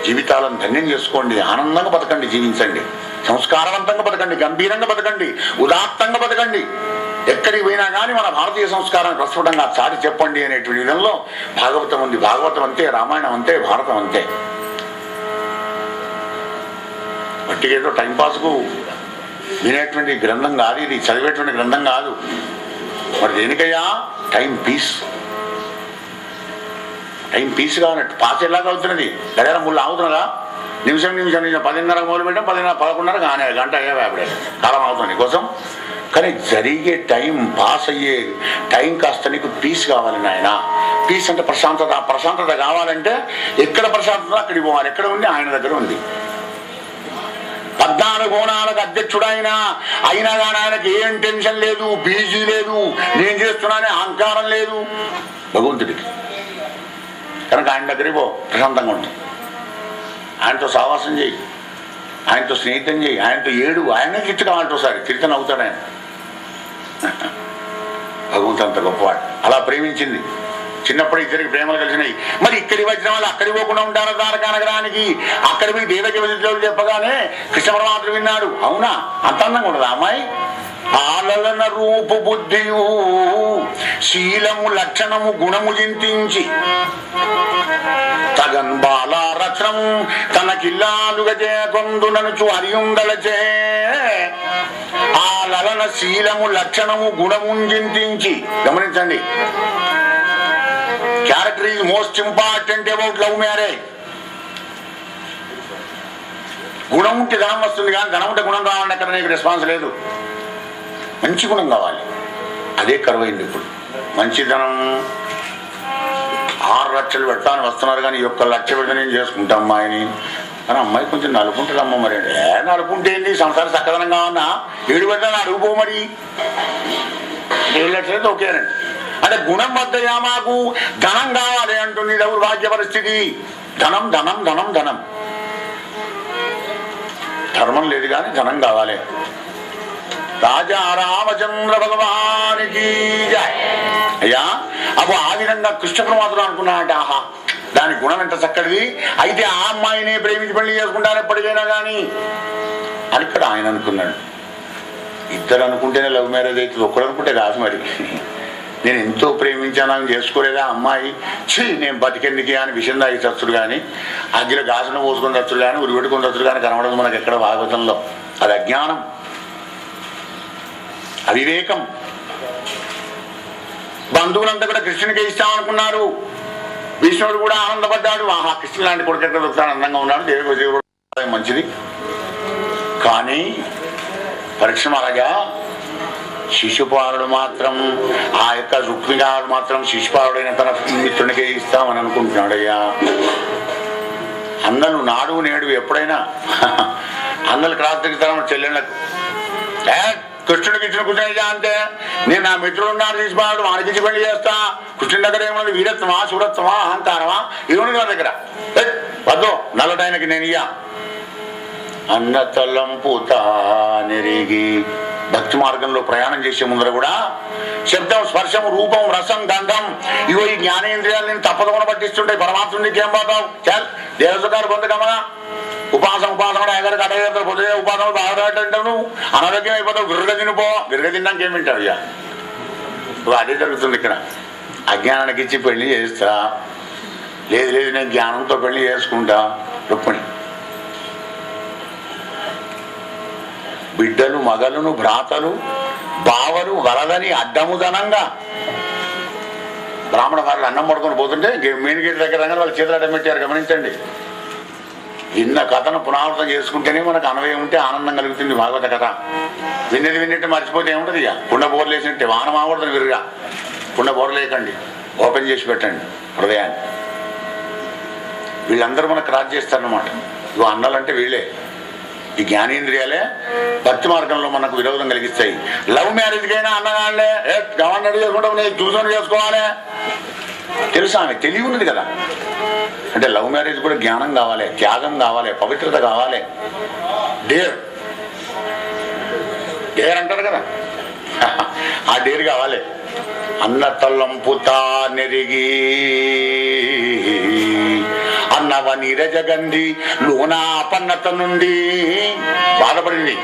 జీవితాలను ధన్యం చేసుకోండి, ఆనందంగా బతకండి, జీవించండి, సంస్కారవంతంగా బతకండి, గంభీరంగా బతకండి, ఉదాత్తంగా బతకండి. ఎక్కడికి పోయినా కానీ మన భారతీయ సంస్కారాన్ని ప్రస్ఫుటంగా చాటి చెప్పండి అనేటువంటి విధంలో భాగవతం ఉంది. భాగవతం అంతే, రామాయణం అంతే, భారతం అంతే. బట్టికేదో టైంపాస్కు వినేటువంటి గ్రంథం కాదు ఇది, చదివేటువంటి గ్రంథం కాదు. మరి దేనికయ్యా? Time piece. టైం పీస్ కానట్టు పాస్ ఎలాగ అవుతున్నది? దగ్గర ముళ్ళు ఆగుతున్నదా? నిమిషం 10:30 మొదలు పెట్టాం, 11:30 కానీ గంట అయ్యా అప్పుడే కాలం అవుతుంది కోసం. కానీ జరిగే టైం, పాస్ అయ్యే టైం కాస్త నీకు పీస్ కావాలి నాయన. పీస్ అంటే ప్రశాంతత. ప్రశాంతత కావాలంటే ఎక్కడ ప్రశాంతత అక్కడికి పోవాలి. ఎక్కడ ఉంది? ఆయన దగ్గర ఉంది. 14 కోణాలకు అధ్యక్షుడు ఆయన అయినా కానీ ఆయనకి ఏం టెన్షన్ లేదు, బీజీ లేదు, నేను చేస్తున్నానే అహంకారం లేదు భగవంతుడికి. కనుక ఆయన దగ్గరికి పో, ప్రశాంతంగా ఉంటుంది. ఆయనతో సావాసం చేయి, ఆయనతో స్నేహితం చేయి, ఆయనతో ఏడు, ఆయనే తిట్టు కావాలంటే ఒకసారి తిరిగి నవ్వుతాడు ఆయన. భగవంతు అంత గొప్పవాడు. అలా ప్రేమించింది. చిన్నప్పుడు ఇద్దరికి ప్రేమలు కలిసినాయి. మరి ఇక్కడికి వచ్చిన వాళ్ళు అక్కడికి పోకుండా ఉంటారు ద్వారకా నగరానికి. అక్కడి పోయి దేవకి వదిలితో చెప్పగానే కృష్ణ పరమాత్మ విన్నాడు. అవునా, అంత అందంగా ఉండదు అమ్మాయి? ఆలలన రూపు బుద్ధియు శీలము లక్షణము గుణము చింతించి తగన్ బాలారత్నం తనకిల్లాలుగా చేకొందుననుచు అరియుందలచే. ఆ లలన శీలము లక్షణము గుణము చింతించి. గమనించండి, character is most important about love marriage. గుణం ఉంటే ధనం వస్తుంది, కానీ ధనం ఉంటే గుణం రావాలంటే అక్కడ నీకు రెస్పాన్స్ లేదు. మంచి గుణం కావాలి, అదే కరువైంది ఇప్పుడు. మంచి ధనం 6 లక్షలు పెడతాను వస్తున్నారు, కానీ 1 లక్ష పెడితే నేను చేసుకుంటా అమ్మాయిని. కానీ అమ్మాయి కొంచెం నలుపుంటుందమ్మ. మరి నలుపుంటే ఏంటి? సంసారం చక్కదనం కావన్నా 7 పెడతాను అడుగుపో. మరి 7 లక్షలు అయితే ఓకేనండి. అంటే గుణం వద్దయా, మాకు ధనం కావాలి అంటుంది దౌర్భాగ్య పరిస్థితి. ధనం ధనం ధనం ధనం. ధర్మం లేదు కానీ ధనం కావాలి. రాజా రామచంద్ర భగవానికి అయ్యా. అప్పుడు ఆ విధంగా కృష్ణ పరమాత్మ అనుకున్నాడంటే, ఆహా దాని గుణం ఎంత చక్కడిది, అయితే ఆ అమ్మాయిని ప్రేమించి పెళ్లి చేసుకుంటాను ఎప్పటికైనా కానీ అని ఇక్కడ ఆయన అనుకున్నాడు. ఇద్దరు అనుకుంటేనే లవ్ మ్యారేజ్ అవుతుంది, ఒక్కడు అనుకుంటే కాదు. మరి నేను ఎంతో ప్రేమించాను అని చేసుకోలేదా అమ్మాయి? నేను బతికెందుకే అని విషయం తాగి చచ్చుడు కానీ, అగ్గిలో గాసును పోసుకొని చచ్చుడు కానీ, ఉరి పెట్టుకొని చచ్చుడు కానీ కనబడదు మనకు ఎక్కడ భాగవతంలో. అది అజ్ఞానం, అవివేకం. బంధువులంతా కూడా కృష్ణునికి ఇస్తామనుకున్నారు. భీష్ముడు కూడా ఆనందపడ్డాడు. ఆహా కృష్ణుడు లాంటి కొడుకు ఎక్కడ దొరుకుతాడు, అందంగా ఉన్నాడు, దేవుడు మంచిది. కానీ పరీక్ష అలాగా శిశుపాలుడు మాత్రం, ఆ యొక్క రుక్మిణాడు మాత్రం శిశుపాలుడైన తన మిత్రునికే ఇస్తామని అనుకుంటున్నాడయ్యా. అన్నలు నాడు నేడు ఎప్పుడైనా అన్నలు క్రాంతికిస్తాను చెల్లెళ్ళకు. కృష్ణుడికి ఇచ్చిన కూర్చొని అంటే నేను నా మిత్రుడు ఉన్నాడు శిశుపాలుడు, వాడికి పెళ్లి చేస్తా. కృష్ణుడి దగ్గర ఏమన్నది? వీరత్వమా, శూరత్వమా, అహంకారమా? ఏముంది వాడి దగ్గర? వద్దు, నల్లటైనకి నేను ఇయ్యా అన్న తలంపుతా నెరిగి. భక్తి మార్గంలో ప్రయాణం చేసే ముందర కూడా శబ్దం, స్పర్శం, రూపం, రసం, గంధం, ఇవో ఈ జ్ఞానేంద్రియాలు నేను తప్పకుండా పట్టిస్తుంటాయి. పరమాత్ముడికి ఏం పోతావు? చాలు దేవసకాలు కొంత గమన ఉపాసం కూడా ఎగరికి అడగ పొద్దునే ఉపాసం బాగా అంటావు, అనారోగ్యం అయిపోతావు, విరగ తినిపో. విరగ తిన్నాక ఏం వింటావు? ఇక అదే జరుగుతుంది ఇక్కడ. అజ్ఞానానికి ఇచ్చి పెళ్లి చేస్తా, లేదు లేదు నేను జ్ఞానంతో పెళ్లి చేసుకుంటా. రుక్మిణి బిడ్డలు మగలను భ్రాతలు బావలు వరదని అడ్డముదనంగా బ్రాహ్మణ వారు అన్నం పడుకొని పోతుంటే మెయిన్ గేట్ దగ్గర వాళ్ళు చేతులు అడ్డం పెట్టారు. గమనించండి. విన్న కథను పునరావృతం చేసుకుంటేనే మనకు అన్వయం ఉంటే ఆనందం కలుగుతుంది. భాగవత కథ విన్నట్టు మర్చిపోతే ఏముంటుంది? ఇక కుండ బోర్లు వేసినట్టే వాన మావడుతుంది. విరుగా కుండ బోర్లు వేయకండి, ఓపెన్ చేసి పెట్టండి హృదయాన్ని. వీళ్ళందరూ మనకు రాజు చేస్తారన్నమాట. ఇగో అన్నాలంటే వీళ్ళే. ఈ జ్ఞానేంద్రియాలే భక్తి మార్గంలో మనకు విరోధం కలిగిస్తాయి. లవ్ మ్యారేజ్కైనా అన్నగాళ్ళే గవర్నర్ చేసుకుంటాం, నేను చూసుకొని చేసుకోవాలి. తెలుసా? ఆమె తెలివి ఉన్నది కదా. అంటే లవ్ మ్యారేజ్ కూడా జ్ఞానం కావాలి, త్యాగం కావాలి, పవిత్రత కావాలి. డేర్ డేర్ అంటారు కదా, ఆ డేర్ కావాలి. అన్న తల్లంపుతా నెరిగి అన్నవ నీరజగంధి లోనా అపన్నత నుండి బాధపడింది.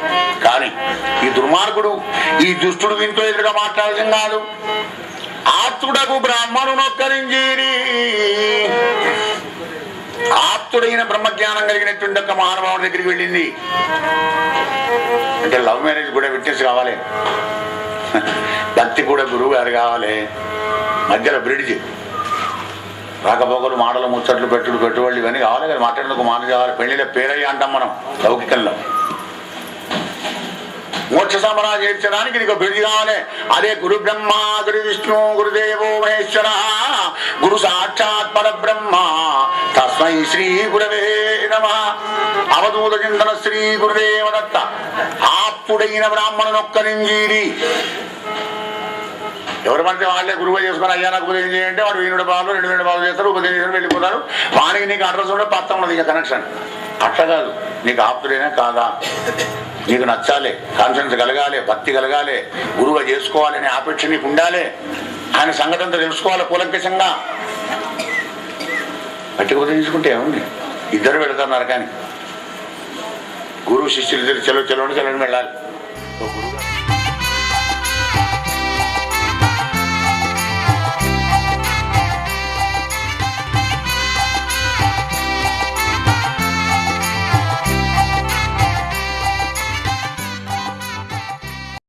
కానీ ఈ దుర్మార్గుడు, ఈ దుష్టుడు దీంతో ఎదురుగా మాట్లాడటం కాదు. ఆప్తుడకు బ్రాహ్మణునొక్కరింజీరి, ఆప్తుడైన బ్రహ్మజ్ఞానం కలిగినటువంటి ఒక మానవాడి దగ్గరికి వెళ్ళింది. అంటే లవ్ మ్యారేజ్ కూడా విట్నెస్ కావాలి, భక్తి కూడా గురువు గారు కావాలి, మధ్యలో బ్రిడ్జ్, రాకపోకలు మాటలు ముచ్చట్లు పెట్టుబడులు ఇవన్నీ కావాలి కదా. మాట్లాడేందుకు మాట కావాలి. పెళ్లిలో పేరయ్య అంటాం మనం లౌకికంలో. మోక్ష సమరా చేర్చడానికి నీకు బ్రిడ్జ్ కావాలి. అదే గురు బ్రహ్మ గురు విష్ణు గురుదేవో మహేశ్వర గురు సాక్షాత్ పరబ్రహ్మ తస్మై శ్రీ గురవే నమః. అవధూత చింతన శ్రీ గురుదేవ దత్త. ఆప్తుడైన బ్రాహ్మణునొక్కరింజీరి. ఎవరు పడితే వాళ్ళే గురువు చేసుకుని అయ్యా నాకు ఉపదేశం చేయంటే వాడు 1000 రూపాయలు 2000 రూపాయలు చేస్తారు, ఉపదేశం చేసి వెళ్ళిపోతారు. వానికి నీకు అడ్రస్ ఉంటే పత్తం ఉన్నది, ఇక కనెక్షన్. అట్లా కాదు. నీకు ఆప్తుడైనా కాదా, నీకు నచ్చాలి, కాన్ఫిడెన్స్ కలగాలి, భక్తి కలగాలి, గురువుగా చేసుకోవాలి అనే ఆపేక్ష నీకు ఉండాలి. ఆయన సంగతి అంతా తెలుసుకోవాలి కూలంకషంగా. బట్టి ఉపదేశించుకుంటే ఏముంది, ఇద్దరు వెళుతున్నారు. కానీ గురువు శిష్యులు చెలో చెలోని వెళ్ళాలి. గురువు